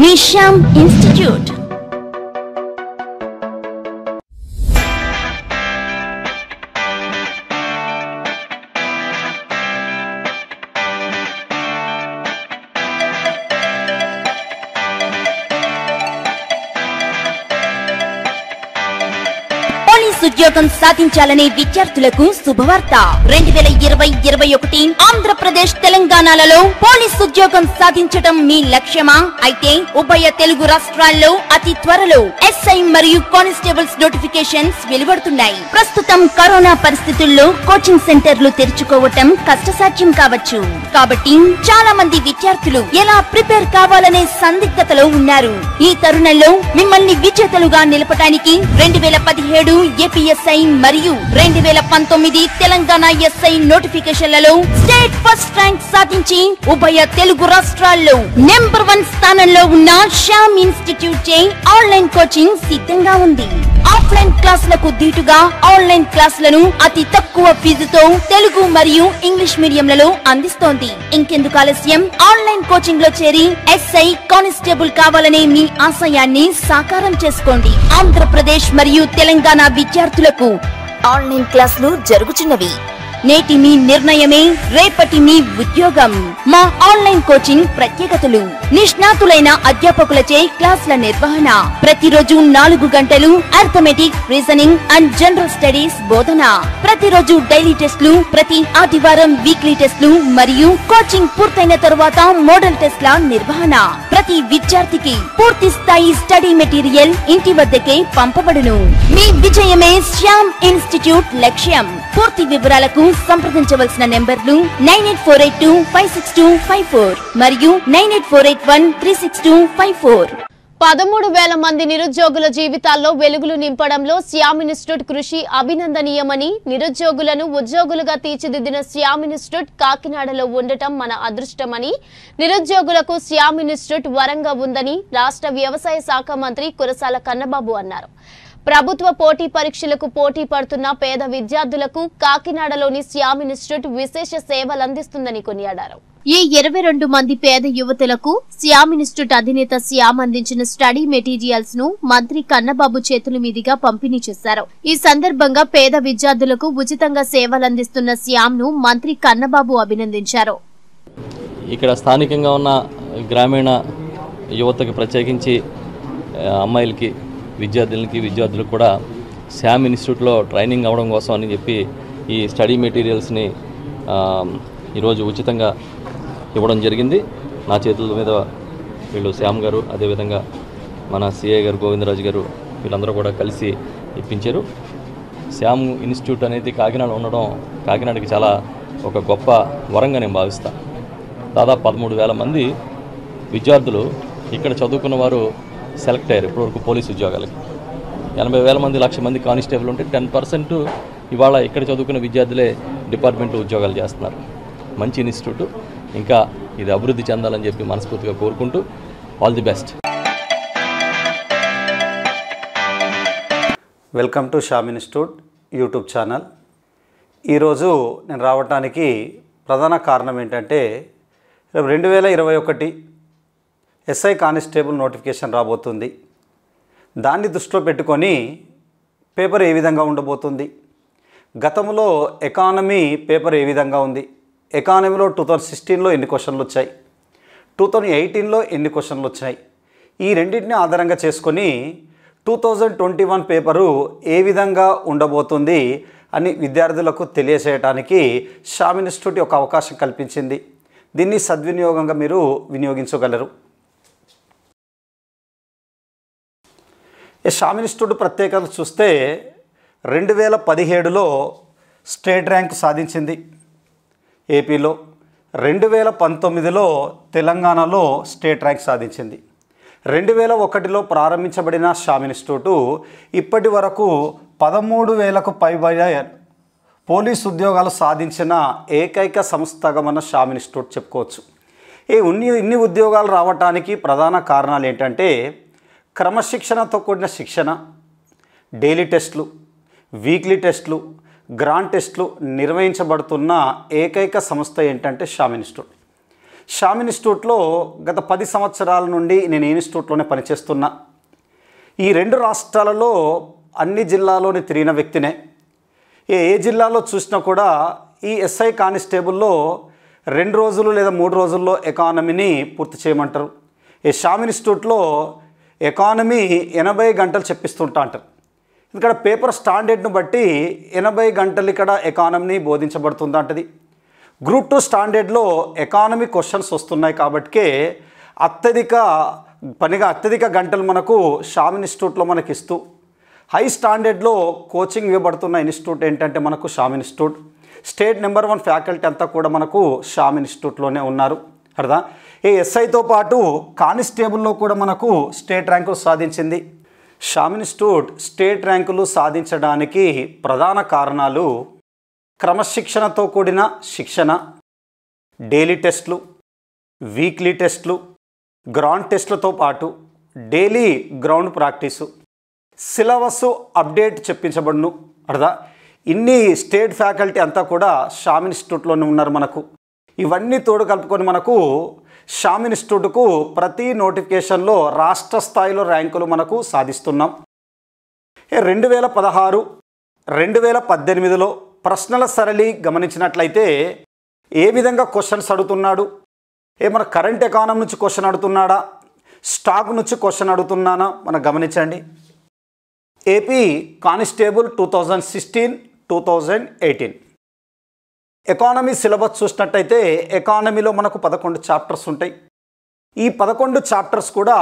మీ Shyam institute. ఉద్యోగం సాధించాలనే విద్యార్థులకు శుభవార్త. 2020-21 ఆంధ్రప్రదేశ్ తెలంగాణలలో పోలీస్ ఉద్యోగం సాధించడం మీ లక్ష్యమా? అయితే ఉభయ తెలుగు రాష్ట్రాల్లో అతి త్వరలో ఎస్ఐ మరియు కానిస్టేబుల్స్ నోటిఫికేషన్స్ వెలువడుతున్నాయి. ప్రస్తుతం కరోనా పరిస్థితుల్లో కోచింగ్ సెంటర్లు తెరుచుకోవటం కష్టసాధ్యం కావచ్చు. కాబట్టి చాలా మంది విద్యార్థులు ఎలా ప్రిపేర్ కావాలనే సందిగ్ధతలో ఉన్నారు. ఈ తరుణంలో మిమ్మల్ని విజేతలుగా నిలపడానికి 2017 ఏపీఎస్ఐ మరియు 2019 తెలంగాణ ఎస్ఐ నోటిఫికేషన్లలో స్టేట్ ఫస్ట్ ర్యాంక్ సాధించి ఉభయ తెలుగు రాష్ట్రాల్లో నెంబర్ 1 స్థానంలో ఉన్న శ్యామ్ ఇన్స్టిట్యూట్ చే ఆన్లైన్ కోచింగ్ సిద్ధంగా ఉంది. ఆఫ్లైన్ క్లాసులకు దీటుగా ఆన్లైన్ క్లాసులను అతి తక్కువ ఫీజుతో తెలుగు మరియు ఇంగ్లీష్ మీడియంలలో అందిస్తోంది. ఇంకెందుకు ఆలస్యం? ఆన్లైన్ కోచింగ్ లో చేరి ఎస్ఐ కానిస్టేబుల్ కావాలనే మీ ఆశయాన్ని సాకారం చేసుకోండి. ఆంధ్రప్రదేశ్ మరియు తెలంగాణ విద్యార్థులకు ఆన్లైన్ క్లాసులు జరుగుతున్నవి. నేటి మీ నిర్ణయమే రేపటి మీ ఉద్యోగం. మా ఆన్లైన్ కోచింగ్ ప్రత్యేకతలు: నిష్ణాతులైన అధ్యాపకులచే క్లాసుల నిర్వహణ, ప్రతిరోజు 4 గంటలు arithmetic, reasoning and general studies బోధన, ప్రతిరోజు డైలీ టెస్టులు, ప్రతి ఆదివారం వీక్లీ టెస్టులు మరియు కోచింగ్ పూర్తయిన తరువాత మోడల్ టెస్ట్ల నిర్వహణ. ప్రతి విద్యార్థికి పూర్తి స్థాయి స్టడీ మెటీరియల్ ఇంటి వద్దకే పంపబడును. మీ విజయమే శ్యామ్ ఇన్స్టిట్యూట్ లక్ష్యం. పూర్తి వివరాలకు సంప్రదించవలసిన నెంబర్లు 9848256254 మరియు 9848136254. 13,000 మంది నిరుద్యోగుల జీవితాల్లో వెలుగులు నింపడంలో శ్యామ్ ఇన్స్టిట్యూట్ కృషి అభినందనీయమని, నిరుద్యోగులను ఉద్యోగులుగా తీర్చిదిద్దిన శ్యామ్ ఇన్స్టిట్యూట్ కాకినాడలో ఉండటం మన అదృష్టమని, నిరుద్యోగులకు శ్యామ్ ఇన్స్టిట్యూట్ వరంగా ఉందని రాష్ట్ర వ్యవసాయ శాఖ మంత్రి కురసాల కన్నబాబు అన్నారు. ప్రభుత్వ పోటీ పరీక్షలకు పోటీ పడుతున్న పేద విద్యార్థులకు కాకినాడలోని శ్యామ్ ఇన్స్టిట్యూట్ విశేష సేవలందిస్తుందని కొనియాడారు. ఈ 22 మంది పేద యువతులకు శ్యామ్ ఇన్స్టిట్యూట్ అధినేత శ్యామ్ అందించిన స్టడీ మెటీరియల్స్ ను మంత్రి కన్నబాబు చేతుల మీదుగా పంపిణీ చేశారు. ఈ సందర్భంగా పేద విద్యార్థులకు ఉచితంగా సేవలందిస్తున్న శ్యామ్ ను మంత్రి కన్నబాబు అభినందించారు. ఇక్కడ స్థానికంగా ఉన్న గ్రామీణ యువతకు, ప్రత్యేకించి అమ్మాయిలకి, విద్యార్థులకు కూడా శ్యామ్ ఇన్స్టిట్యూట్లో ట్రైనింగ్ అవ్వడం కోసం అని చెప్పి ఈ స్టడీ మెటీరియల్స్ని ఈరోజు ఉచితంగా ఇవ్వడం జరిగింది. నా చేతుల మీద వీళ్ళు శ్యామ్ గారు, అదేవిధంగా మన సిఐ గారు గోవిందరాజు గారు, వీళ్ళందరూ కూడా కలిసి ఇప్పించారు. శ్యామ్ ఇన్స్టిట్యూట్ అనేది కాకినాడ ఉండడం కాకినాడకి చాలా ఒక గొప్ప వరంగా నేను భావిస్తాను. దాదాపు 13,000 మంది విద్యార్థులు ఇక్కడ చదువుకున్న వారు సెలెక్ట్ అయ్యారు ఇప్పటివరకు పోలీసు ఉద్యోగాలకి. 80,000 మంది, 1,00,000 మంది కానిస్టేబుల్ ఉంటే 10% ఇవాళ ఇక్కడ చదువుకున్న విద్యార్థులే డిపార్ట్మెంట్లో ఉద్యోగాలు చేస్తున్నారు. మంచి ఇన్స్టిట్యూట్, ఇంకా ఇది అభివృద్ధి చెందాలని చెప్పి మనస్ఫూర్తిగా కోరుకుంటూ all the best. Welcome to Shyam institute YouTube channel. ఈరోజు నేను రావడానికి ప్రధాన కారణం ఏంటంటే 2021 ఎస్ఐ కానిస్టేబుల్ నోటిఫికేషన్ రాబోతుంది. దాన్ని దృష్టిలో పెట్టుకొని పేపర్ ఏ విధంగా ఉండబోతుంది, గతంలో ఎకానమీ పేపర్ ఏ విధంగా ఉంది, ఎకానమీలో 2016లో ఎన్ని క్వశ్చన్లు వచ్చాయి, 2018లో ఎన్ని క్వశ్చన్లు వచ్చాయి, ఈ రెండింటిని ఆధారంగా చేసుకొని 2021 పేపరు ఏ విధంగా ఉండబోతుంది అని విద్యార్థులకు తెలియజేయడానికి శ్యామ్ ఇన్స్టిట్యూట్ ఒక అవకాశం కల్పించింది. దీన్ని సద్వినియోగంగా మీరు వినియోగించగలరు. శ్యామ్ ఇన్స్టిట్యూట్ ప్రత్యేకత చూస్తే 2017లో స్టేట్ ర్యాంక్ సాధించింది ఏపీలో, 2019లో తెలంగాణలో స్టేట్ ర్యాంక్ సాధించింది. 2001లో ప్రారంభించబడిన శ్యామ్ ఇన్స్టిట్యూట్ ఇప్పటి వరకు 13,000కు పైబడిన పోలీసు ఉద్యోగాలు సాధించిన ఏకైక సంస్థగా మన శ్యామ్ ఇన్స్టిట్యూట్ చెప్పుకోవచ్చు. ఇన్ని ఉద్యోగాలు రావడానికి ప్రధాన కారణాలు ఏంటంటే క్రమశిక్షణతో కూడిన శిక్షణ, డైలీ టెస్టులు, వీక్లీ టెస్టులు, గ్రాండ్ టెస్టులు నిర్వహించబడుతున్న ఏకైక సంస్థ ఏంటంటే శ్యామ్ ఇన్స్టిట్యూట్. శ్యామ్ ఇన్స్టిట్యూట్లో గత 10 సంవత్సరాల నుండి నేను ఈ ఇన్స్టిట్యూట్లోనే పనిచేస్తున్నా. ఈ 2 రాష్ట్రాలలో అన్ని జిల్లాలోని తిరిగిన వ్యక్తినే. ఏ జిల్లాలో చూసినా కూడా ఈ ఎస్ఐ కానిస్టేబుల్లో 2 రోజులు లేదా 3 రోజుల్లో ఎకానమీని పూర్తి చేయమంటారు. ఈ శ్యామ్ ఇన్స్టిట్యూట్లో ఎకానమీ 80 గంటలు చెప్పిస్తుంటా అంటారు. ఇక్కడ పేపర్ స్టాండర్డ్ను బట్టి 80 గంటలు ఇక్కడ ఎకానమీని బోధించబడుతుంది అంటది. గ్రూప్ 2 స్టాండర్డ్లో ఎకానమీ క్వశ్చన్స్ వస్తున్నాయి కాబట్టి అత్యధిక గంటలు మనకు శ్యామ్ ఇన్స్టిట్యూట్లో మనకి ఇస్తూ హై స్టాండర్డ్లో కోచింగ్ ఇవ్వబడుతున్న ఇన్స్టిట్యూట్ ఏంటంటే మనకు Shyam institute. State number 1 faculty అంతా కూడా మనకు శ్యామ్ ఇన్స్టిట్యూట్లోనే ఉన్నారు. అర్థం. ఈ ఎస్ఐతో పాటు కానిస్టేబుల్లో కూడా మనకు స్టేట్ ర్యాంకులు సాధించింది. శ్యామ్ ఇన్స్టిట్యూట్ స్టేట్ ర్యాంకులు సాధించడానికి ప్రధాన కారణాలు క్రమశిక్షణతో కూడిన శిక్షణ, డైలీ టెస్టులు, వీక్లీ టెస్టులు, గ్రౌండ్ టెస్టులతో పాటు daily ground practice, syllabus update చెప్పించబడును. అర్థం. ఇన్ని స్టేట్ ఫ్యాకల్టీ అంతా కూడా శ్యామ్ ఇన్స్టిట్యూట్లోనే ఉన్నారు మనకు. ఇవన్నీ తోడు కలుపుకొని మనకు శ్యామ్ ఇన్స్టిట్యూట్కు ప్రతి నోటిఫికేషన్లో రాష్ట్ర స్థాయిలో ర్యాంకులు మనకు సాధిస్తున్నాం. 2016, 2018లో ప్రశ్నల సరళి గమనించినట్లయితే ఏ విధంగా క్వశ్చన్స్ అడుగుతున్నాడు, మన కరెంట్ ఎకానమీ నుంచి క్వశ్చన్ అడుగుతున్నాడా, స్టాక్ నుంచి క్వశ్చన్ అడుగుతున్నానా మనం గమనించండి. ఏపీ కానిస్టేబుల్ 2016, 2018 ఎకానమీ సిలబస్ చూసినట్టయితే ఎకానమీలో మనకు 11 చాప్టర్స్ ఉంటాయి. ఈ 11 చాప్టర్స్ కూడా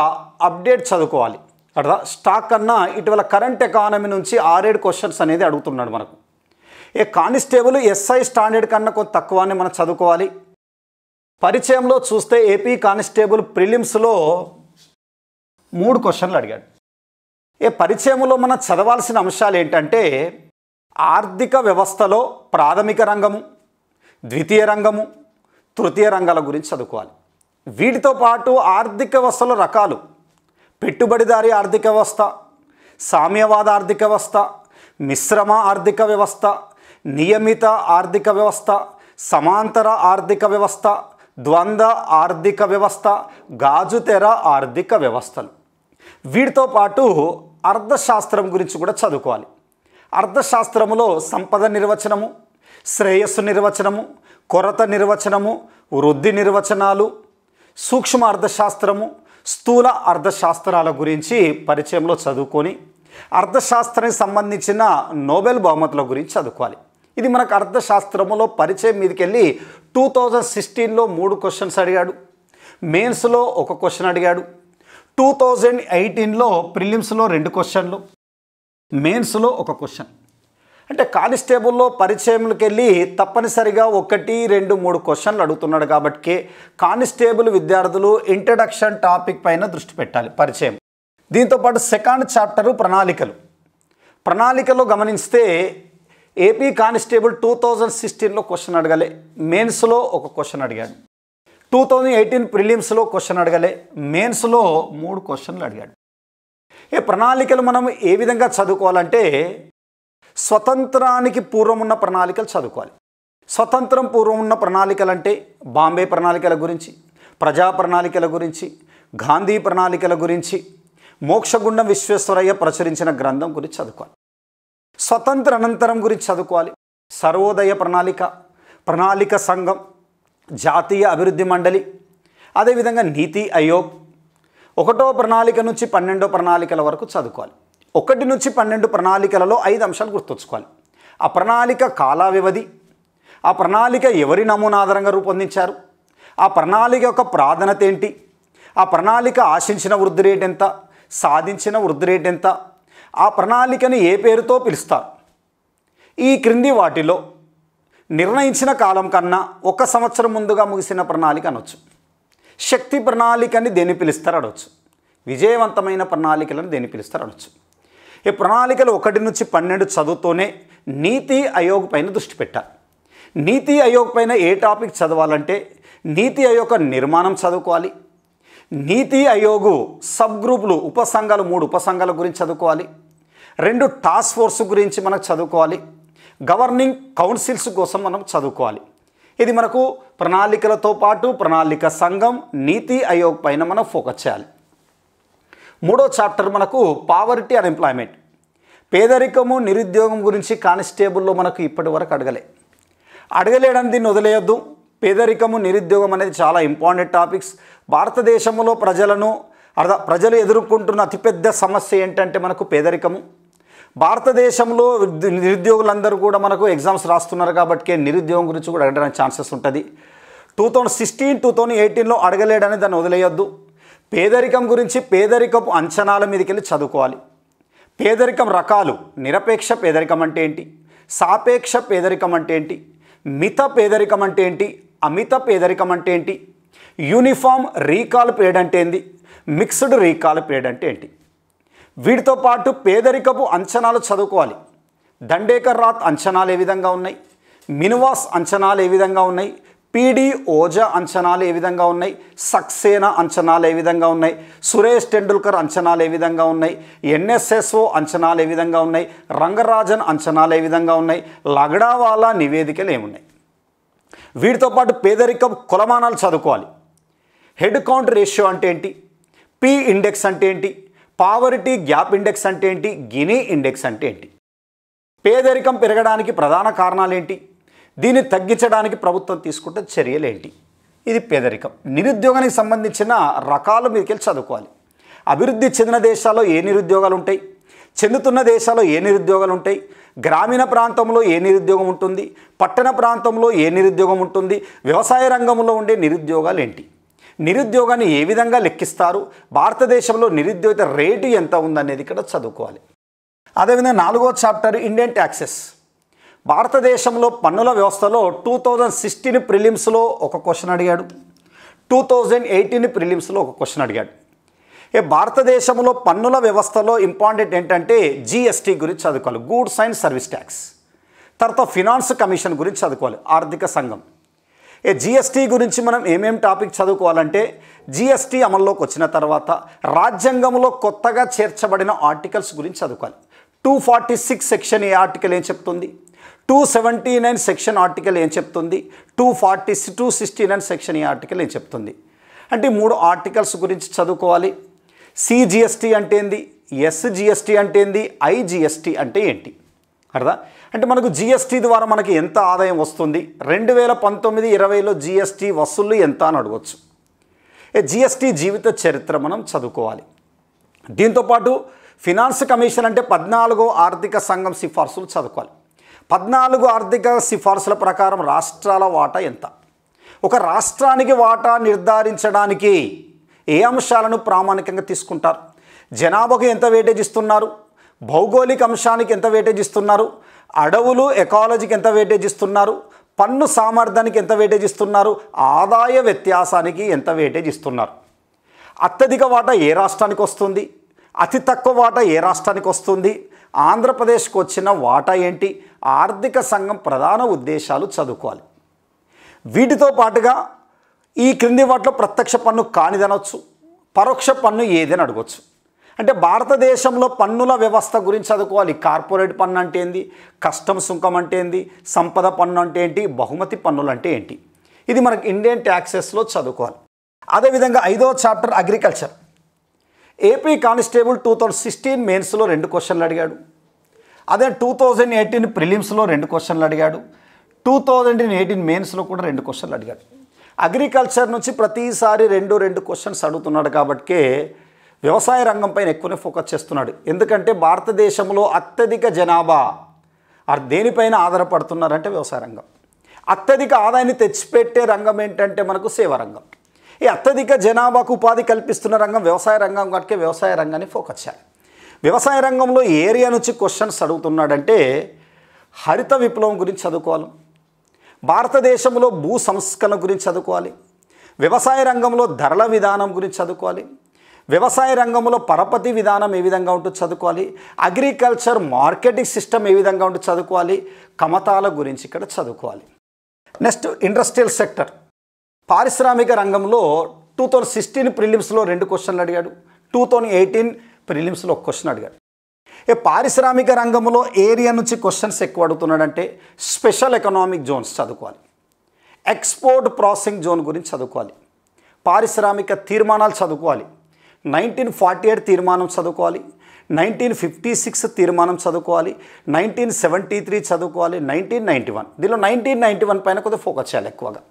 అప్డేట్ చదువుకోవాలి. అర్థం. స్టాక్ కన్నా ఇటీవల కరెంట్ ఎకానమీ నుంచి 6-7 క్వశ్చన్స్ అనేది అడుగుతున్నాడు మనకు. కానిస్టేబుల్ ఎస్ఐ స్టాండర్డ్ కన్నా కొంత తక్కువనే మనం చదువుకోవాలి. పరిచయంలో చూస్తే ఏపీ కానిస్టేబుల్ ప్రిలిమ్స్లో 3 క్వశ్చన్లు అడిగాడు. పరిచయంలో మనం చదవాల్సిన అంశాలు ఏంటంటే ఆర్థిక వ్యవస్థలో ప్రాథమిక రంగము, ద్వితీయ రంగము, తృతీయ రంగాల గురించి చదువుకోవాలి. వీటితో పాటు ఆర్థిక వ్యవస్థలో రకాలు: పెట్టుబడిదారీ ఆర్థిక వ్యవస్థ, సామ్యవాద ఆర్థిక వ్యవస్థ, మిశ్రమ ఆర్థిక వ్యవస్థ, నియమిత ఆర్థిక వ్యవస్థ, సమాంతర ఆర్థిక వ్యవస్థ, ద్వంద్వ ఆర్థిక వ్యవస్థ, గాజుతెర ఆర్థిక వ్యవస్థలు. వీటితో పాటు అర్థశాస్త్రం గురించి కూడా చదువుకోవాలి. అర్థశాస్త్రములో సంపద నిర్వచనము, శ్రేయస్సు నిర్వచనము, కొరత నిర్వచనము, వృద్ధి నిర్వచనాలు, సూక్ష్మ అర్థశాస్త్రము, స్థూల అర్థశాస్త్రాల గురించి పరిచయంలో చదువుకొని అర్థశాస్త్రానికి సంబంధించిన నోబెల్ బహుమతుల గురించి చదువుకోవాలి. ఇది మనకు అర్థశాస్త్రములో పరిచయం మీదకి వెళ్ళి 2016లో 3 క్వశ్చన్స్ అడిగాడు. మెయిన్స్లో 1 క్వశ్చన్ అడిగాడు. 2018లో ప్రిలిమ్స్లో 2 క్వశ్చన్లు, మెయిన్స్లో 1 క్వశ్చన్. అంటే కానిస్టేబుల్లో పరిచయంలోకి వెళ్ళి తప్పనిసరిగా 1, 2, 3 క్వశ్చన్లు అడుగుతున్నాడు కాబట్టి కానిస్టేబుల్ విద్యార్థులు ఇంట్రడక్షన్ టాపిక్ పైన దృష్టి పెట్టాలి. పరిచయం. దీంతోపాటు సెకండ్ చాప్టరు ప్రణాళికలో గమనిస్తే ఏపీ కానిస్టేబుల్ 2016లో క్వశ్చన్ అడగలే, మెయిన్స్లో 1 క్వశ్చన్ అడిగాడు. 2018 ప్రిలిమ్స్లో క్వశ్చన్ అడగలే, మెయిన్స్లో 3 క్వశ్చన్లు అడిగాడు. ప్రణాళికలు మనం ఏ విధంగా చదువుకోవాలంటే స్వతంత్రానికి పూర్వం ఉన్న ప్రణాళికలు చదువుకోవాలి. స్వతంత్రం పూర్వం ఉన్న ప్రణాళికలు అంటే బాంబే ప్రణాళికల గురించి, ప్రజా ప్రణాళికల గురించి, గాంధీ ప్రణాళికల గురించి, మోక్షగుండం విశ్వేశ్వరయ్య ప్రచురించిన గ్రంథం గురించి చదువుకోవాలి. స్వతంత్ర అనంతరం గురించి చదువుకోవాలి. సర్వోదయ ప్రణాళిక సంఘం, జాతీయ అభివృద్ధి మండలి, అదేవిధంగా నీతి ఆయోగ్, 1వ ప్రణాళిక నుంచి 12వ ప్రణాళికల వరకు చదువుకోవాలి. 1 నుంచి 12 ప్రణాళికలలో 5 అంశాలు గుర్తుంచుకోవాలి. ఆ ప్రణాళిక కాల వ్యవధి, ఆ ప్రణాళిక ఎవరి నమూనా ఆధారంగా రూపొందించారు, ఆ ప్రణాళిక యొక్క ప్రాధాన్యత ఏంటి, ఆ ప్రణాళిక ఆశించిన వృద్ధి రేట్ ఎంత, సాధించిన వృద్ధి రేట్ ఎంత, ఆ ప్రణాళికని ఏ పేరుతో పిలుస్తారు. ఈ క్రింది వాటిలో నిర్ణయించిన కాలం కన్నా 1 సంవత్సరం ముందుగా ముగిసిన ప్రణాళిక అనొచ్చు. శక్తి ప్రణాళికని దేని పిలుస్తారు అడవచ్చు. విజయవంతమైన ప్రణాళికలను దేని పిలుస్తారు అనొచ్చు. ఈ ప్రణాళికలు 1 నుంచి 12 చదువుతూనే నీతి ఆయోగ్ పైన దృష్టి పెట్టాలి. నీతి ఆయోగ్ పైన ఏ టాపిక్ చదవాలంటే నీతి ఆయోగ్ నిర్మాణం చదువుకోవాలి. నీతి ఆయోగ్ సబ్ గ్రూపులు, ఉపసంఘాలు, 3 ఉపసంఘాల గురించి చదువుకోవాలి. 2 టాస్క్ ఫోర్స్ గురించి మనకు చదువుకోవాలి. గవర్నింగ్ కౌన్సిల్స్ కోసం మనం చదువుకోవాలి. ఇది మనకు ప్రణాళికలతో పాటు ప్రణాళిక సంఘం, నీతి ఆయోగ్ పైన మనం ఫోకస్ చేయాలి. మూడో చాప్టర్ మనకు పావర్టీ అండ్ ఎంప్లాయ్మెంట్. పేదరికము, నిరుద్యోగం గురించి కానిస్టేబుల్లో మనకు ఇప్పటి వరకు అడగలేడని దీన్ని వదిలేయొద్దు. పేదరికము, నిరుద్యోగం అనేది చాలా ఇంపార్టెంట్ టాపిక్స్. భారతదేశంలో ప్రజలు ఎదుర్కొంటున్న అతిపెద్ద సమస్య ఏంటంటే మనకు పేదరికము. భారతదేశంలో నిరుద్యోగులందరూ కూడా మనకు ఎగ్జామ్స్ రాస్తున్నారు కాబట్టి నిరుద్యోగం గురించి కూడా అడగడానికి ఛాన్సెస్ ఉంటుంది. 2016, 2018లో అడగలేడని దాన్ని వదిలేయొద్దు. పేదరికం గురించి, పేదరికపు అంచనాల మీదకి వెళ్ళి చదువుకోవాలి. పేదరికం రకాలు, నిరపేక్ష పేదరికం అంటే ఏంటి, సాపేక్ష పేదరికం అంటే ఏంటి, మిత పేదరికం అంటే ఏంటి, అమిత పేదరికం అంటే ఏంటి, యూనిఫామ్ రీకాల్ పీరియడ్ అంటే ఏంటి, మిక్స్డ్ రీకాల్ పీరియడ్ అంటే ఏంటి. వీటితో పాటు పేదరికపు అంచనాలు చదువుకోవాలి. దండేకర్ రాత్ అంచనాలు ఏ విధంగా ఉన్నాయి, మినువాస్ అంచనాలు ఏ విధంగా ఉన్నాయి, పీడి ఓజా అంచనాలు ఏ విధంగా ఉన్నాయి, సక్సేనా అంచనాలు ఏ విధంగా ఉన్నాయి, సురేష్ టెండూల్కర్ అంచనాలు ఏ విధంగా ఉన్నాయి, ఎన్ఎస్ఎస్ఓ అంచనాలు ఏ విధంగా ఉన్నాయి, రంగరాజన్ అంచనాలు ఏ విధంగా ఉన్నాయి, లగడావాలా నివేదికలు ఏమున్నాయి. వీటితో పాటు పేదరికం కొలమానాలు చదువుకోవాలి. హెడ్ కౌంట్ రేషియో అంటే ఏంటి, పి ఇండెక్స్ అంటే ఏంటి, పావర్టీ గ్యాప్ ఇండెక్స్ అంటే ఏంటి, గినీ ఇండెక్స్ అంటే ఏంటి, పేదరికం పెరగడానికి ప్రధాన కారణాలు ఏంటి, దీన్ని తగ్గించడానికి ప్రభుత్వం తీసుకుంటే చర్యలు ఏంటి. ఇది పేదరికం. నిరుద్యోగానికి సంబంధించిన రకాలు మీదకెళ్ళి చదువుకోవాలి. అభివృద్ధి చెందిన దేశాల్లో ఏ నిరుద్యోగాలు ఉంటాయి, చెందుతున్న దేశాల్లో ఏ నిరుద్యోగాలు ఉంటాయి, గ్రామీణ ప్రాంతంలో ఏ నిరుద్యోగం ఉంటుంది, పట్టణ ప్రాంతంలో ఏ నిరుద్యోగం ఉంటుంది, వ్యవసాయ రంగంలో ఉండే నిరుద్యోగాలు ఏంటి, నిరుద్యోగాన్ని ఏ విధంగా లెక్కిస్తారు, భారతదేశంలో నిరుద్యోగ రేటు ఎంత ఉందనేది ఇక్కడ చదువుకోవాలి. అదేవిధంగా 4వ చాప్టర్ ఇండియన్ ట్యాక్సెస్. భారతదేశంలో పన్నుల వ్యవస్థలో 2016 ప్రిలిమ్స్లో ఒక క్వశ్చన్ అడిగాడు, 2018 ప్రిలిమ్స్లో ఒక క్వశ్చన్ అడిగాడు. భారతదేశంలో పన్నుల వ్యవస్థలో ఇంపార్టెంట్ ఏంటంటే జిఎస్టీ గురించి చదువుకోవాలి, గూడ్స్ అండ్ సర్వీస్ ట్యాక్స్. తర్వాత ఫినాన్స్ కమిషన్ గురించి చదువుకోవాలి, ఆర్థిక సంఘం. జిఎస్టీ గురించి మనం ఏమేమి టాపిక్ చదువుకోవాలంటే, జిఎస్టీ అమల్లోకి వచ్చిన తర్వాత రాజ్యాంగంలో కొత్తగా చేర్చబడిన ఆర్టికల్స్ గురించి చదువుకోవాలి. 246 సెక్షన్ ఏ ఆర్టికల్ ఏం చెప్తుంది, 279 సెక్షన్ ఆర్టికల్ ఏం చెప్తుంది, 269 సెక్షన్ ఏ ఆర్టికల్ ఏం చెప్తుంది. అంటే 3 ఆర్టికల్స్ గురించి చదువుకోవాలి. సిజిఎస్టీ అంటే ఏంది, ఎస్జిఎస్టీ అంటే ఏంది, ఐజిఎస్టీ అంటే ఏంటి అర్థం. అంటే మనకు జిఎస్టీ ద్వారా మనకి ఎంత ఆదాయం వస్తుంది, 2019-20లో జిఎస్టీ వసూళ్ళు ఎంత అని అడగవచ్చు. జిఎస్టీ జీవిత చరిత్ర మనం చదువుకోవాలి. దీంతోపాటు ఫినాన్స్ కమిషన్ అంటే 14వ ఆర్థిక సంఘం సిఫార్సులు చదువుకోవాలి. 14 ఆర్థిక సిఫార్సుల ప్రకారం రాష్ట్రాల వాటా ఎంత, ఒక రాష్ట్రానికి వాటా నిర్ధారించడానికి ఏ అంశాలను ప్రామాణికంగా తీసుకుంటారు, జనాభాకు ఎంత వెయిటేజ్ ఇస్తున్నారు, భౌగోళిక అంశానికి ఎంత వెయిటేజ్ ఇస్తున్నారు, అడవులు ఎకాలజీకి ఎంత వెయిటేజ్ ఇస్తున్నారు, పన్ను సామర్థ్యానికి ఎంత వెయిటేజ్ ఇస్తున్నారు, ఆదాయ వ్యత్యాసానికి ఎంత వెయిటేజ్ ఇస్తున్నారు, అత్యధిక వాటా ఏ రాష్ట్రానికి వస్తుంది, అతి తక్కువ వాటా ఏ రాష్ట్రానికి వస్తుంది, ఆంధ్రప్రదేశ్కి వచ్చిన వాటా ఏంటి, ఆర్థిక సంఘం ప్రధాన ఉద్దేశాలు చదువుకోవాలి. వీటితో పాటుగా ఈ క్రింది వాటిలో ప్రత్యక్ష పన్ను కానిదనొచ్చు, పరోక్ష పన్ను ఏదని అడగవచ్చు. అంటే భారతదేశంలో పన్నుల వ్యవస్థ గురించి చదువుకోవాలి. కార్పొరేట్ పన్ను అంటే ఏంది, కస్టమ్ సుంకం అంటే ఏంది, సంపద పన్ను అంటే ఏంటి, బహుమతి పన్నులు అంటే ఏంటి, ఇది మనకి ఇండియన్ ట్యాక్సెస్లో చదువుకోవాలి. అదేవిధంగా 5వ చాప్టర్ అగ్రికల్చర్. ఏపీ కానిస్టేబుల్ 2016 మెయిన్స్లో 2 క్వశ్చన్లు అడిగాడు. అదే 2018 ప్రిలిమ్స్లో 2 క్వశ్చన్లు అడిగాడు. 2018 మెయిన్స్లో కూడా 2 క్వశ్చన్లు అడిగాడు. అగ్రికల్చర్ నుంచి ప్రతిసారి 2 క్వశ్చన్స్ అడుగుతున్నాడు కాబట్టి వ్యవసాయ రంగం పైన ఎక్కువనే ఫోకస్ చేస్తున్నాడు. ఎందుకంటే భారతదేశంలో అత్యధిక జనాభా దేనిపైన ఆధారపడుతున్నారంటే వ్యవసాయ రంగం. అత్యధిక ఆదాయాన్ని తెచ్చిపెట్టే రంగం ఏంటంటే మనకు సేవా రంగం. ఈ అత్యధిక జనాభాకు ఉపాధి కల్పిస్తున్న రంగం వ్యవసాయ రంగం కాబట్టి వ్యవసాయ రంగాన్ని ఫోకస్ చేయాలి. వ్యవసాయ రంగంలో ఏరియా నుంచి క్వశ్చన్స్ అడుగుతున్నాడంటే హరిత విప్లవం గురించి చదువుకోవాలి, భారతదేశంలో భూ సంస్కరణ గురించి చదువుకోవాలి, వ్యవసాయ రంగంలో ధరల విధానం గురించి చదువుకోవాలి, వ్యవసాయ రంగంలో పరపతి విధానం ఏ విధంగా ఉంటుందో చదువుకోవాలి, అగ్రికల్చర్ మార్కెటింగ్ సిస్టమ్ ఏ విధంగా ఉంటుందో చదువుకోవాలి, కమతాల గురించి ఇక్కడ చదువుకోవాలి. Next industrial sector. పారిశ్రామిక రంగంలో 2016 ప్రిలిమ్స్లో 2 క్వశ్చన్లు అడిగాడు, 2018 ప్రిలిమ్స్లో 1 క్వశ్చన్ అడిగాడు. పారిశ్రామిక రంగంలో ఏరియా నుంచి క్వశ్చన్స్ ఎక్కువ అడుగుతున్నాడంటే స్పెషల్ ఎకనామిక్ జోన్స్ చదువుకోవాలి, ఎక్స్పోర్ట్ ప్రాసెసింగ్ జోన్ గురించి చదువుకోవాలి, పారిశ్రామిక తీర్మానాలు చదువుకోవాలి, 1948 తీర్మానం చదువుకోవాలి, 1956 తీర్మానం చదువుకోవాలి, 1973 చదువుకోవాలి, 1991. దీనిలో 1991 పైన కొద్దిగా ఫోకస్ చేయాలి ఎక్కువగా.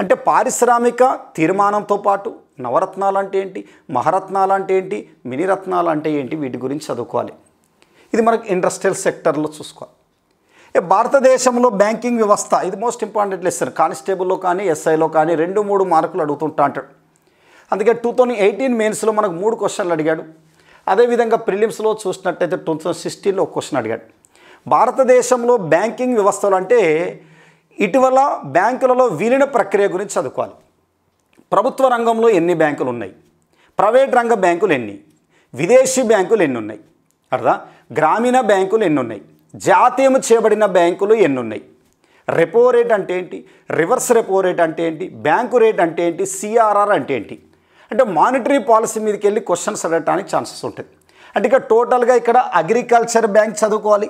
అంటే పారిశ్రామిక తీర్మానంతో పాటు నవరత్నాలు అంటే ఏంటి, మహారత్నాలు అంటే ఏంటి, మినిరత్నాలు అంటే ఏంటి, వీటి గురించి చదువుకోవాలి. ఇది మనకు ఇండస్ట్రియల్ సెక్టర్లో చూసుకోవాలి. భారతదేశంలో బ్యాంకింగ్ వ్యవస్థ, ఇది మోస్ట్ ఇంపార్టెంట్ లెసన్. కానిస్టేబుల్లో కానీ ఎస్ఐలో కానీ 2-3 మార్కులు అడుగుతుంటా అంటాడు. అందుకే 2018 మెయిన్స్లో మనకు 3 క్వశ్చన్లు అడిగాడు. అదేవిధంగా ప్రిలిమ్స్లో చూసినట్టయితే 2016లో ఒక క్వశ్చన్ అడిగాడు. భారతదేశంలో బ్యాంకింగ్ వ్యవస్థలు అంటే ఇటీవల బ్యాంకులలో విలీన ప్రక్రియ గురించి చదువుకోవాలి. ప్రభుత్వ రంగంలో ఎన్ని బ్యాంకులు ఉన్నాయి, ప్రైవేట్ రంగ బ్యాంకులు ఎన్ని, విదేశీ బ్యాంకులు ఎన్ని ఉన్నాయి, అర్థం గ్రామీణ బ్యాంకులు ఎన్ని ఉన్నాయి, జాతీయం చేయబడిన బ్యాంకులు ఎన్ని ఉన్నాయి, రెపో రేట్ అంటే ఏంటి, రివర్స్ రెపో రేట్ అంటే ఏంటి, బ్యాంకు రేట్ అంటే ఏంటి, సిఆర్ఆర్ అంటే ఏంటి. అంటే మానిటరీ పాలసీ మీదకి వెళ్ళి క్వశ్చన్స్ అడగడానికి ఛాన్సెస్ ఉంటుంది. అంటే ఇక టోటల్గా ఇక్కడ అగ్రికల్చర్ బ్యాంక్ చదువుకోవాలి,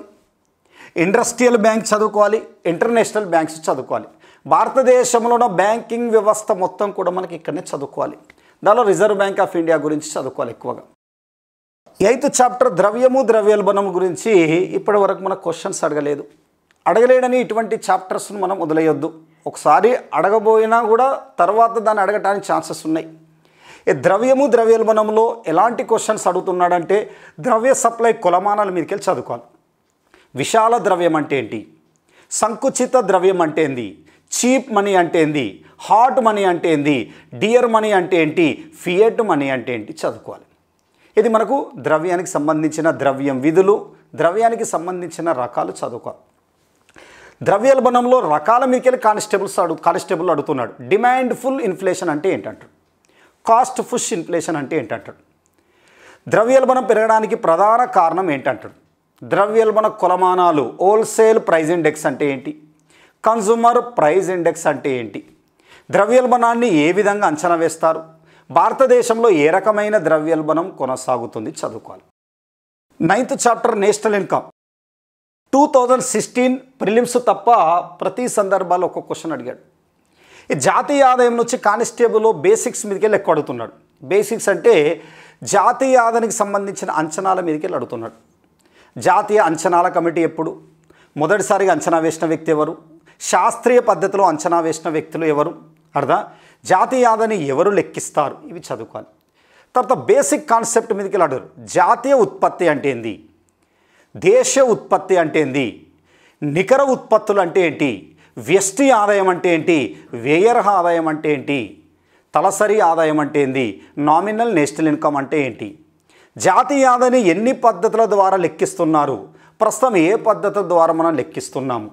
ఇండస్ట్రియల్ బ్యాంక్ చదువుకోవాలి, ఇంటర్నేషనల్ బ్యాంక్స్ చదువుకోవాలి. భారతదేశంలో ఉన్న బ్యాంకింగ్ వ్యవస్థ మొత్తం కూడా మనకి ఇక్కడనే చదువుకోవాలి. దానిలో రిజర్వ్ బ్యాంక్ ఆఫ్ ఇండియా గురించి చదువుకోవాలి ఎక్కువగా. 8th చాప్టర్ ద్రవ్యము ద్రవ్యోల్బణం గురించి ఇప్పటి వరకు మనకు క్వశ్చన్స్ అడగలేడని ఇటువంటి చాప్టర్స్ను మనం వదిలేయొద్దు. ఒకసారి అడగబోయినా కూడా తర్వాత దాన్ని అడగటానికి ఛాన్సెస్ ఉన్నాయి. ఈ ద్రవ్యము ద్రవ్యోల్బణంలో ఎలాంటి క్వశ్చన్స్ అడుగుతున్నాడంటే ద్రవ్య సప్లై కొలమానాల మీదకి వెళ్ళి చదువుకోవాలి. విశాల ద్రవ్యం అంటే ఏంటి, సంకుచిత ద్రవ్యం అంటే ఏంది, చీప్ మనీ అంటే ఏంది, హాట్ మనీ అంటే ఏంది, డియర్ మనీ అంటే ఏంటి, ఫియట్ మనీ అంటే ఏంటి చదువుకోవాలి. ఇది మనకు ద్రవ్యానికి సంబంధించిన ద్రవ్యం విధులు, ద్రవ్యానికి సంబంధించిన రకాలు చదువుకోవాలి. ద్రవ్యోల్బణంలో రకాల మీదకెళ్ళి కానిస్టేబుల్ అడుగుతున్నాడు. డిమాండ్ ఫుల్ ఇన్ఫ్లేషన్ అంటే ఏంటంటాడు, కాస్ట్ పుష్ ఇన్ఫ్లేషన్ అంటే ఏంటంటాడు, ద్రవ్యోల్బణం పెరగడానికి ప్రధాన కారణం ఏంటంటాడు, ద్రవ్యోల్బణ కొలమానాలు హోల్సేల్ ప్రైస్ ఇండెక్స్ అంటే ఏంటి, కన్జ్యూమర్ ప్రైస్ ఇండెక్స్ అంటే ఏంటి, ద్రవ్యోల్బణాన్ని ఏ విధంగా అంచనా వేస్తారు, భారతదేశంలో ఏ రకమైన ద్రవ్యోల్బణం కొనసాగుతుంది చదువుకోవాలి. 9th chapter national income 2016 prelims తప్ప ప్రతి సందర్భాల్లో ఒక్కొక్క క్వశ్చన్ అడిగాడు. ఈ జాతీయ ఆదాయం నుంచి కానిస్టేబుల్లో బేసిక్స్ మీదకి వెళ్ళి ఎక్కువ అడుగుతున్నాడు. బేసిక్స్ అంటే జాతీయ ఆదాయానికి సంబంధించిన అంచనాల మీదకి వెళ్ళి అడుగుతున్నాడు. జాతీయ అంచనాల కమిటీ ఎప్పుడు, మొదటిసారిగా అంచనా వేసిన వ్యక్తి ఎవరు, శాస్త్రీయ పద్ధతిలో అంచనా వేసిన వ్యక్తులు ఎవరు, అర్థం జాతీయ ఆదాయాన్ని ఎవరు లెక్కిస్తారు, ఇవి చదువుకోవాలి. తర్వాత బేసిక్ కాన్సెప్ట్ మీదకి వెళ్ళి అడుగుతారు. జాతీయ ఉత్పత్తి అంటే ఏంది, దేశీయ ఉత్పత్తి అంటే ఏంది, నికర ఉత్పత్తులు అంటే ఏంటి, వ్యష్టి ఆదాయం అంటే ఏంటి, వ్యయర్హ ఆదాయం అంటే ఏంటి, తలసరి ఆదాయం అంటే ఏంది, నామినల్ నేషనల్ ఇన్కమ్ అంటే ఏంటి, జాతీయ ఆదాయాన్ని ఎన్ని పద్ధతుల ద్వారా లెక్కిస్తున్నారు, ప్రస్తుతం ఏ పద్ధతి ద్వారా మనం లెక్కిస్తున్నాము,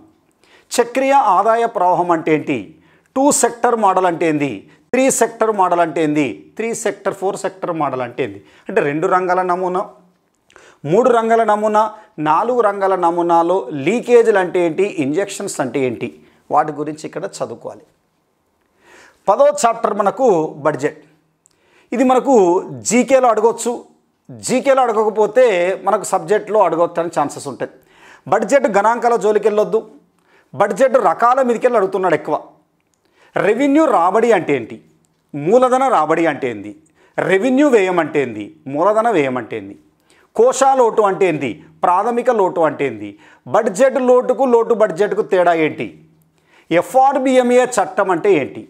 చక్రీయ ఆదాయ ప్రవాహం అంటే ఏంటి, 2 సెక్టర్ మోడల్ అంటే ఏంది, 3 సెక్టర్ మోడల్ అంటే ఏంది, 3 సెక్టర్ 4 సెక్టర్ మోడల్ అంటే ఏంది. అంటే 2 రంగాల నమూనా, 3 రంగాల నమూనా, 4 రంగాల నమూనాలో లీకేజీలు అంటే ఏంటి, ఇంజెక్షన్స్ అంటే ఏంటి, వాటి గురించి ఇక్కడ చదువుకోవాలి. 10వ చాప్టర్ మనకు బడ్జెట్. ఇది మనకు జీకేలో అడగవచ్చు, జీకేలో అడగకపోతే మనకు సబ్జెక్ట్లో అడగవచ్చని ఛాన్సెస్ ఉంటాయి. బడ్జెట్ గణాంకాల జోలికి వెళ్ళొద్దు, బడ్జెట్ రకాల మీదకెళ్ళి అడుగుతున్నాడు ఎక్కువ. రెవెన్యూ రాబడి అంటే ఏంటి, మూలధన రాబడి అంటే ఏంది, రెవెన్యూ వ్యయం అంటే ఏంది, మూలధన వ్యయం అంటే ఏంది, కోశా లోటు అంటే ఏంది, ప్రాథమిక లోటు అంటే ఏంది, బడ్జెట్ లోటుకు లోటు బడ్జెట్కు తేడా ఏంటి, ఎఫ్ఆర్బిఎంఏ చట్టం అంటే ఏంటి,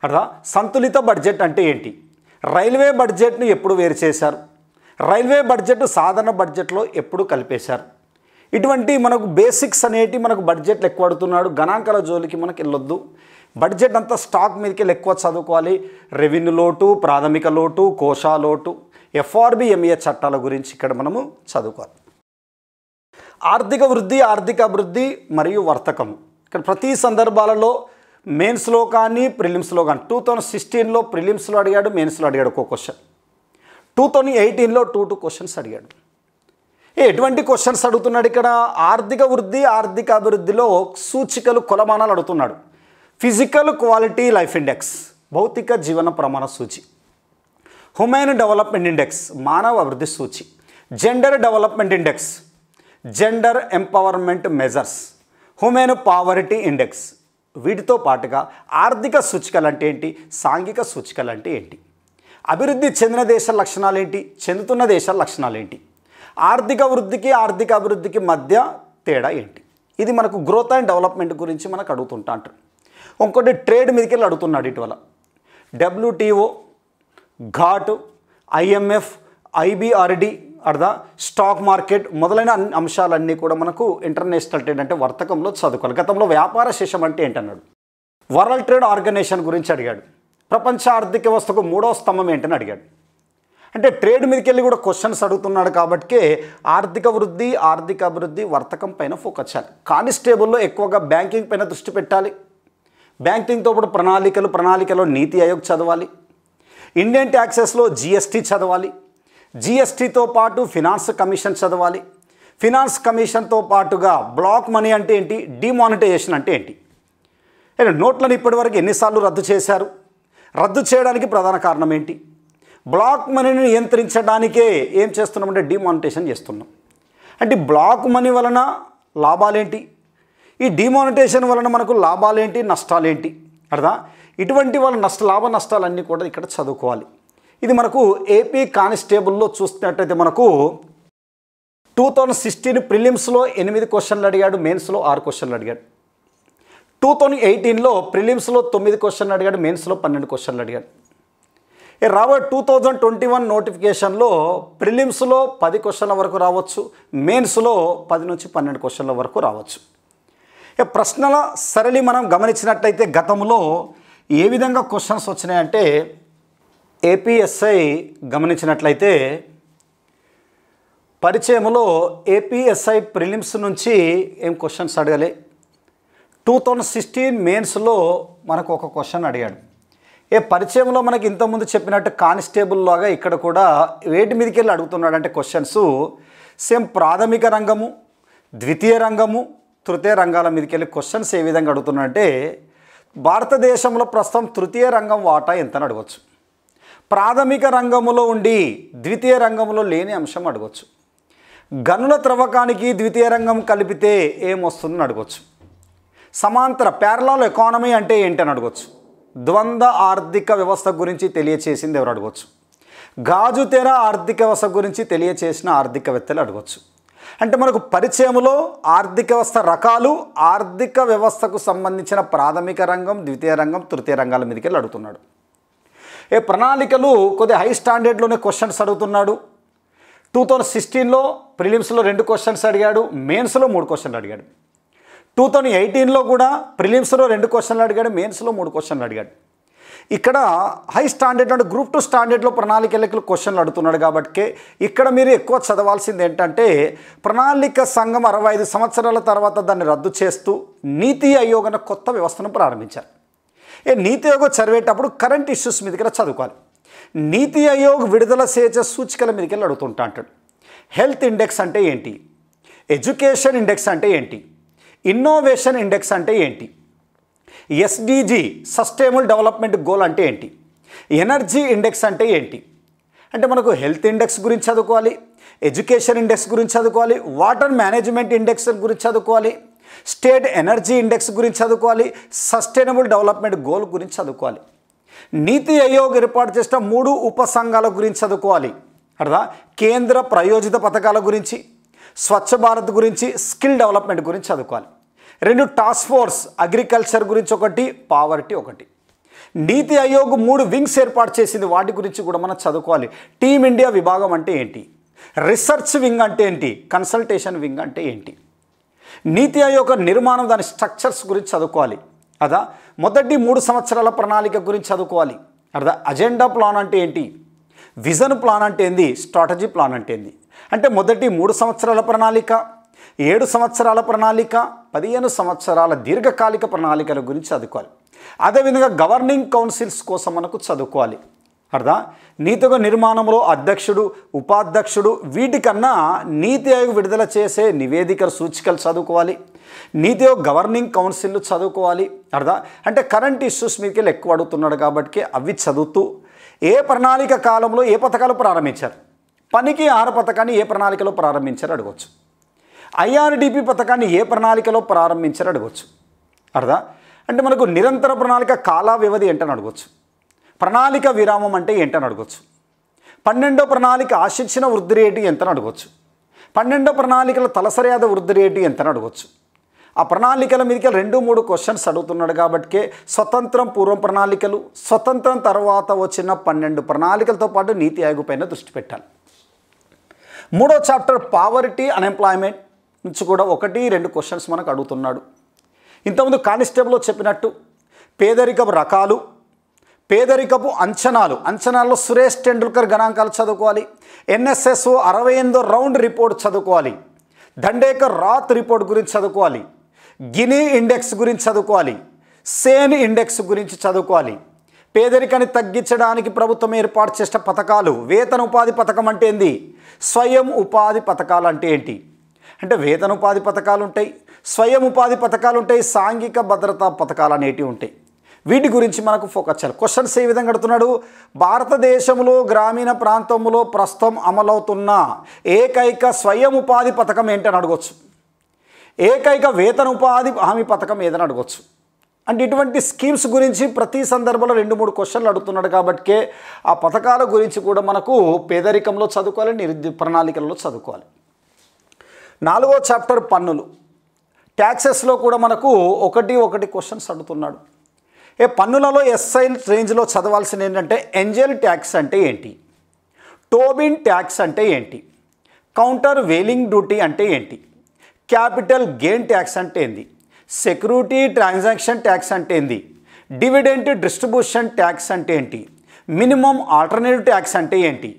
అర్థా సంతులిత బడ్జెట్ అంటే ఏంటి, రైల్వే బడ్జెట్ను ఎప్పుడు వేరు చేశారు, రైల్వే బడ్జెట్ సాధారణ బడ్జెట్లో ఎప్పుడు కలిపేశారు. ఇటువంటి మనకు బేసిక్స్ అనేటి మనకు బడ్జెట్లు ఎక్కువ అడుగుతున్నాడు. గణాంకాల జోలికి మనకు వెళ్ళొద్దు. బడ్జెట్ అంతా స్టాక్ మీదకి ఎక్కువ చదువుకోవాలి. రెవెన్యూ లోటు, ప్రాథమిక లోటు, కోశా లోటు, ఎఫ్ఆర్బిఎంఏ చట్టాల గురించి ఇక్కడ మనము చదువుకోవాలి. ఆర్థిక వృద్ధి, ఆర్థిక అభివృద్ధి మరియు వర్తకము. ఇక్కడ ప్రతి సందర్భాలలో మెయిన్స్లో కానీ ప్రిలిమ్స్లో కానీ 2016లో ప్రిలిమ్స్లో అడిగాడు, మెయిన్స్లో అడిగాడు ఒక్కో క్వశ్చన్. 2018లో 2 క్వశ్చన్స్ అడిగాడు. ఎటువంటి క్వశ్చన్స్ అడుగుతున్నాడు ఇక్కడ, ఆర్థిక వృద్ధి, ఆర్థిక అభివృద్ధిలో సూచికలు కొలమానాలు అడుగుతున్నాడు. ఫిజికల్ క్వాలిటీ లైఫ్ ఇండెక్స్, భౌతిక జీవన ప్రమాణ సూచి, హ్యూమన్ డెవలప్మెంట్ ఇండెక్స్, మానవ అభివృద్ధి సూచి, gender development index, gender empowerment measures, human poverty index, వీటితో పాటుగా ఆర్థిక సూచికలు అంటే ఏంటి, సాంఘిక సూచికలు అంటే ఏంటి, అభివృద్ధి చెందిన దేశాల లక్షణాలు ఏంటి, చెందుతున్న దేశాల లక్షణాలు ఏంటి, ఆర్థిక వృద్ధికి ఆర్థిక అభివృద్ధికి మధ్య తేడా ఏంటి, ఇది మనకు గ్రోత్ అండ్ డెవలప్మెంట్ గురించి మనకు అడుగుతుంటా అంటారు. ఇంకోటి ట్రేడ్ మీదకి వెళ్ళి అడుగుతున్నాడు ఇటీవల. WTO, ఘాట్, IMF, IBRD అర్థా స్టాక్ మార్కెట్ మొదలైన అంశాలన్నీ కూడా మనకు ఇంటర్నేషనల్ ట్రేడ్ అంటే వర్తకంలో చదువుకోవాలి. గతంలో వ్యాపార శేషం అంటే ఏంటన్నాడు, వరల్డ్ ట్రేడ్ ఆర్గనైజేషన్ గురించి అడిగాడు, ప్రపంచ ఆర్థిక వ్యవస్థకు 3వ స్తంభం ఏంటని అడిగాడు. అంటే ట్రేడ్ మీదకి వెళ్ళి కూడా క్వశ్చన్స్ అడుగుతున్నాడు కాబట్టి ఆర్థిక వృద్ధి ఆర్థిక అభివృద్ధి వర్తకం పైన ఫోకస్ చేయాలి. కానిస్టేబుల్లో ఎక్కువగా బ్యాంకింగ్ పైన దృష్టి పెట్టాలి. బ్యాంకింగ్తో పాటు ప్రణాళికలో నీతి ఆయోగ్ చదవాలి. ఇండియన్ ట్యాక్సెస్లో GST చదవాలి. GSTతో పాటు ఫినాన్స్ కమిషన్ చదవాలి. ఫినాన్స్ కమిషన్తో పాటుగా బ్లాక్ మనీ అంటే ఏంటి, డిమానిటైజేషన్ అంటే ఏంటి, నోట్లను ఇప్పటివరకు ఎన్నిసార్లు రద్దు చేశారు, రద్దు చేయడానికి ప్రధాన కారణం ఏంటి, బ్లాక్ మనీని నియంత్రించడానికే ఏం చేస్తున్నామంటే డిమానిటైజేషన్ చేస్తున్నాం. అంటే బ్లాక్ మనీ వలన లాభాలేంటి, ఈ డిమానిటైజేషన్ వలన మనకు లాభాలేంటి నష్టాలేంటి అర్థా, ఇటువంటి వాళ్ళ లాభ నష్టాలన్నీ కూడా ఇక్కడ చదువుకోవాలి. ఇది మనకు ఏపీ కానిస్టేబుల్లో చూస్తున్నట్టయితే మనకు 2016 ప్రిలిమ్స్లో 8 క్వశ్చన్లు అడిగాడు, మెయిన్స్లో 6 క్వశ్చన్లు అడిగాడు. 2018లో ప్రిలిమ్స్లో 9 క్వశ్చన్లు అడిగాడు, మెయిన్స్లో 12 క్వశ్చన్లు అడిగాడు. రాబోయే 2021 నోటిఫికేషన్లో ప్రిలిమ్స్లో 10 క్వశ్చన్ల వరకు రావచ్చు, మెయిన్స్లో 10 నుంచి 12 క్వశ్చన్ల వరకు రావచ్చు. ప్రశ్నల సరళి మనం గమనించినట్లయితే గతంలో ఏ విధంగా క్వశ్చన్స్ వచ్చినాయంటే APSI గమనించినట్లయితే పరిచయంలో APSI ప్రిలిమ్స్ నుంచి ఏం క్వశ్చన్స్ అడగలే. 2016 మెయిన్స్లో మనకు ఒక క్వశ్చన్ అడిగాడు. పరిచయంలో మనకి ఇంతకుముందు చెప్పినట్టు కానిస్టేబుల్ లాగా ఇక్కడ కూడా వేటి మీదకి వెళ్ళి అడుగుతున్నాడు అంటే క్వశ్చన్స్ సేమ్ ప్రాథమిక రంగము, ద్వితీయ రంగము, తృతీయ రంగాల మీదకి వెళ్ళి క్వశ్చన్స్ ఏ విధంగా అడుగుతున్నాడంటే భారతదేశంలో ప్రస్తుతం తృతీయ రంగం వాటా ఎంతని అడగవచ్చు, ప్రాథమిక రంగంలో ఉండి ద్వితీయ రంగంలో లేని అంశం అడగవచ్చు, గనుల త్రవ్వకానికి ద్వితీయ రంగం కలిపితే ఏమొస్తుందని అడగవచ్చు, సమాంతర ప్యారలల్ ఎకానమీ అంటే ఏంటని అడగవచ్చు, ద్వంద్వ ఆర్థిక వ్యవస్థ గురించి తెలియచేసింది ఎవరు అడగవచ్చు, గాజు తెర ఆర్థిక వ్యవస్థ గురించి తెలియచేసిన ఆర్థికవేత్తలు అడగవచ్చు. అంటే మనకు పరిచయంలో ఆర్థిక వ్యవస్థ రకాలు, ఆర్థిక వ్యవస్థకు సంబంధించిన ప్రాథమిక రంగం, ద్వితీయ రంగం, తృతీయ రంగాల మీదకి వెళ్ళి అడుగుతున్నాడు. ప్రణాళికలు కొద్దిగా హై స్టాండర్డ్లోనే క్వశ్చన్స్ అడుగుతున్నాడు. 2016లో ప్రిలిమ్స్లో 2 క్వశ్చన్స్ అడిగాడు, మెయిన్స్లో 3 క్వశ్చన్లు అడిగాడు. 2018లో కూడా ప్రిలిమ్స్లో 2 క్వశ్చన్లు అడిగాడు, మెయిన్స్లో 3 క్వశ్చన్లు అడిగాడు. ఇక్కడ హై స్టాండర్డ్ అంటే గ్రూప్ 2 స్టాండర్డ్లో ప్రణాళికలకు క్వశ్చన్లు అడుగుతున్నాడు కాబట్టి ఇక్కడ మీరు ఎక్కువ చదవాల్సింది ఏంటంటే ప్రణాళిక సంఘం 65 సంవత్సరాల తర్వాత దాన్ని రద్దు చేస్తూ నీతి ఆయోగ్ అనే కొత్త వ్యవస్థను ప్రారంభించారు. నీతి ఆయోగ్ చదివేటప్పుడు కరెంట్ ఇష్యూస్ మీదకి చదువుకోవాలి. నీతి ఆయోగ్ విడుదల చేసే సూచికల మీదకి వెళ్ళి అడుగుతుంటా అంటాడు. హెల్త్ ఇండెక్స్ అంటే ఏంటి, ఎడ్యుకేషన్ ఇండెక్స్ అంటే ఏంటి, ఇన్నోవేషన్ ఇండెక్స్ అంటే ఏంటి, SDG సస్టైనబుల్ డెవలప్మెంట్ గోల్ అంటే ఏంటి, ఎనర్జీ ఇండెక్స్ అంటే ఏంటి. అంటే మనకు హెల్త్ ఇండెక్స్ గురించి చదువుకోవాలి, ఎడ్యుకేషన్ ఇండెక్స్ గురించి చదువుకోవాలి, వాటర్ మేనేజ్మెంట్ ఇండెక్స్ గురించి చదువుకోవాలి, స్టేట్ ఎనర్జీ ఇండెక్స్ గురించి చదువుకోవాలి, సస్టైనబుల్ డెవలప్మెంట్ గోల్ గురించి చదువుకోవాలి. నీతి ఆయోగ్ ఏర్పాటు చేసిన 3 ఉపసంఘాల గురించి చదువుకోవాలి. అర్థా కేంద్ర ప్రయోజిత పథకాల గురించి, స్వచ్ఛ భారత్ గురించి, స్కిల్ డెవలప్మెంట్ గురించి చదువుకోవాలి. 2 టాస్క్ ఫోర్స్, అగ్రికల్చర్ గురించి ఒకటి, పావర్టీ ఒకటి. నీతి ఆయోగ్ 3 వింగ్స్ ఏర్పాటు చేసింది, వాటి గురించి కూడా మనం చదువుకోవాలి. టీమ్ ఇండియా విభాగం అంటే ఏంటి, రీసెర్చ్ వింగ్ అంటే ఏంటి, కన్సల్టేషన్ వింగ్ అంటే ఏంటి. నీతి ఆయోగ్ నిర్మాణం, దాని స్ట్రక్చర్స్ గురించి చదువుకోవాలి. అదా మొదటి 3 సంవత్సరాల ప్రణాళిక గురించి చదువుకోవాలి. అర్థా అజెండా ప్లాన్ అంటే ఏంటి, విజన్ ప్లాన్ అంటే ఏంది, స్ట్రాటజీ ప్లాన్ అంటే ఏంది. అంటే మొదటి 3 సంవత్సరాల ప్రణాళిక, 7 సంవత్సరాల ప్రణాళిక, 15 సంవత్సరాల దీర్ఘకాలిక ప్రణాళికల గురించి చదువుకోవాలి. అదేవిధంగా గవర్నింగ్ కౌన్సిల్స్ కోసం మనకు చదువుకోవాలి. అర్థా నీతి ఆయోగ్ నిర్మాణంలో అధ్యక్షుడు, ఉపాధ్యక్షుడు, వీటికన్నా నీతి ఆయోగ్ విడుదల చేసే నివేదికల సూచికలు చదువుకోవాలి. నీతి ఆయోగ్ గవర్నింగ్ కౌన్సిల్ చదువుకోవాలి. అర్థా అంటే కరెంట్ ఇష్యూస్ మీదకి ఎక్కువ అడుగుతున్నాడు కాబట్టి అవి చదువుతూ ఏ ప్రణాళిక కాలంలో ఏ పథకాలు ప్రారంభించారు, పనికి 6 పథకాన్ని ఏ ప్రణాళికలో ప్రారంభించారు అడగవచ్చు, IRDP పథకాన్ని ఏ ప్రణాళికలో ప్రారంభించారు అడగవచ్చు. అర్థా అంటే మనకు నిరంతర ప్రణాళిక కాల వ్యవధి ఏంటని అడగవచ్చు. ప్రణాళిక విరామం అంటే ఏంటని అడగవచ్చు. 12వ ప్రణాళిక ఆశించిన వృద్ధి రేటు ఎంతని అడగవచ్చు. 12వ ప్రణాళికల తలసరి ఆదాయ వృద్ధి రేటు ఎంతని అడగవచ్చు. ఆ ప్రణాళికల మీదకి 2-3 క్వశ్చన్స్ అడుగుతున్నాడు కాబట్టి స్వతంత్రం పూర్వం ప్రణాళికలు, స్వతంత్రం తర్వాత వచ్చిన 12 ప్రణాళికలతో పాటు నీతి ఆయోగ్ పైన దృష్టి పెట్టాలి. 3వ చాప్టర్ పావర్టీ అన్ఎంప్లాయ్మెంట్ నుంచి కూడా 1-2 క్వశ్చన్స్ మనకు అడుగుతున్నాడు. ఇంతకుముందు కానిస్టేబుల్లో చెప్పినట్టు పేదరికపు రకాలు, పేదరికపు అంచనాల్లో సురేష్ టెండూల్కర్ గణాంకాలు చదువుకోవాలి. NSSO 68వ రౌండ్ రిపోర్ట్ చదువుకోవాలి. దండేకర్ రాత్ రిపోర్ట్ గురించి చదువుకోవాలి. గినీ ఇండెక్స్ గురించి చదువుకోవాలి. సేన్ ఇండెక్స్ గురించి చదువుకోవాలి. పేదరికాన్ని తగ్గించడానికి ప్రభుత్వం ఏర్పాటు చేసిన పథకాలు, వేతన ఉపాధి పథకం అంటే ఏంది, స్వయం ఉపాధి పథకాలు అంటే ఏంటి, అంటే వేతన ఉపాధి పథకాలు ఉంటాయి, స్వయం ఉపాధి పథకాలు ఉంటాయి, సాంఘిక భద్రతా పథకాలు అనేటివి ఉంటాయి. వీటి గురించి మనకు ఫోకస్ చేయాలి. క్వశ్చన్స్ ఏ విధంగా అడుగుతున్నాడు, భారతదేశంలో గ్రామీణ ప్రాంతంలో ప్రస్తుతం అమలవుతున్న ఏకైక స్వయం ఉపాధి పథకం ఏంటని అడగవచ్చు. ఏకైక వేతన ఉపాధి హామీ పథకం ఏదని అడగవచ్చు. అంటే ఇటువంటి స్కీమ్స్ గురించి ప్రతి సందర్భంలో 2-3 క్వశ్చన్లు అడుగుతున్నాడు కాబట్టి ఆ పథకాల గురించి కూడా మనకు పేదరికంలో చదువుకోవాలి, నిరుద్యోగ ప్రణాళికల్లో చదువుకోవాలి. 4వ చాప్టర్ పన్నులు, ట్యాక్సెస్లో కూడా మనకు 1 క్వశ్చన్స్ అడుగుతున్నాడు. పన్నులలో SI రేంజ్లో చదవాల్సింది ఏంటంటే ఏంజల్ ట్యాక్స్ అంటే ఏంటి, టోబిన్ ట్యాక్స్ అంటే ఏంటి, కౌంటర్ వేలింగ్ డ్యూటీ అంటే ఏంటి, క్యాపిటల్ గెయిన్ ట్యాక్స్ అంటే ఏంది, సెక్యూరిటీ ట్రాన్సాక్షన్ ట్యాక్స్ అంటే ఏంది, డివిడెంట్ డిస్ట్రిబ్యూషన్ ట్యాక్స్ అంటే ఏంటి, మినిమం ఆల్టర్నేటివ్ ట్యాక్స్ అంటే ఏంటి,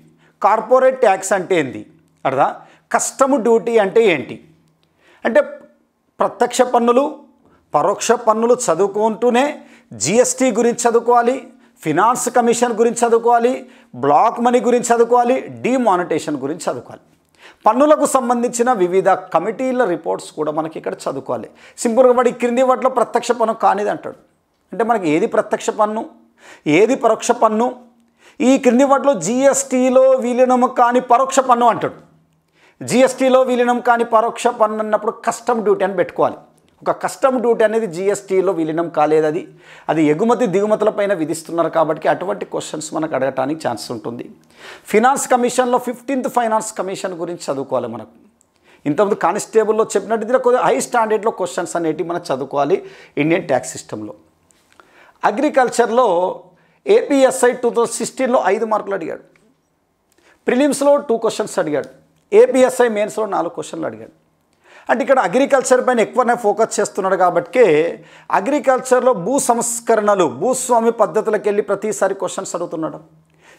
కార్పొరేట్ ట్యాక్స్ అంటే ఏంది, అర్థా కస్టమ్ డ్యూటీ అంటే ఏంటి. అంటే ప్రత్యక్ష పన్నులు, పరోక్ష పన్నులు చదువుకుంటూనే GST గురించి చదువుకోవాలి, ఫినాన్స్ కమిషన్ గురించి చదువుకోవాలి, బ్లాక్ మనీ గురించి చదువుకోవాలి, డిమానిటేషన్ గురించి చదువుకోవాలి. పన్నులకు సంబంధించిన వివిధ కమిటీల రిపోర్ట్స్ కూడా మనకి ఇక్కడ చదువుకోవాలి. సింపుల్గా వాడి క్రింది వాటిలో ప్రత్యక్ష పన్ను కానిది అంటాడు. అంటే మనకి ఏది ప్రత్యక్ష పన్ను, ఏది పరోక్ష పన్ను, ఈ క్రింది వాటిలో GSTలో విలీనం కాని పరోక్ష పన్ను అంటాడు. GSTలో విలీనం కాని పరోక్ష పన్ను అన్నప్పుడు కస్టమ్ డ్యూటీ అని పెట్టుకోవాలి. ఒక కస్టమ్ డ్యూటీ అనేది GSTలో విలీనం కాలేదు, అది ఎగుమతి దిగుమతులపైన విధిస్తున్నారు కాబట్టి అటువంటి క్వశ్చన్స్ మనకు అడగటానికి ఛాన్స్ ఉంటుంది. ఫినాన్స్ కమిషన్లో 15th ఫైనాన్స్ కమిషన్ గురించి చదువుకోవాలి. మనకు ఇంతకుముందు కానిస్టేబుల్లో చెప్పినట్టు ఇది కొద్దిగా హై స్టాండర్డ్లో క్వశ్చన్స్ అనేవి మనం చదువుకోవాలి. ఇండియన్ ట్యాక్స్ సిస్టంలో అగ్రికల్చర్లో APSI 2016లో 5 మార్కులు అడిగాడు. ప్రిలిమ్స్లో 2 క్వశ్చన్స్ అడిగాడు. APSI మెయిన్స్లో 4 క్వశ్చన్లు అడిగాడు. అంటే ఇక్కడ అగ్రికల్చర్ పైన ఎక్కువనే ఫోకస్ చేస్తున్నాడు కాబట్టి అగ్రికల్చర్లో భూ సంస్కరణలు, భూస్వామి పద్ధతులకు వెళ్ళి ప్రతిసారి క్వశ్చన్స్ అడుగుతున్నాడు.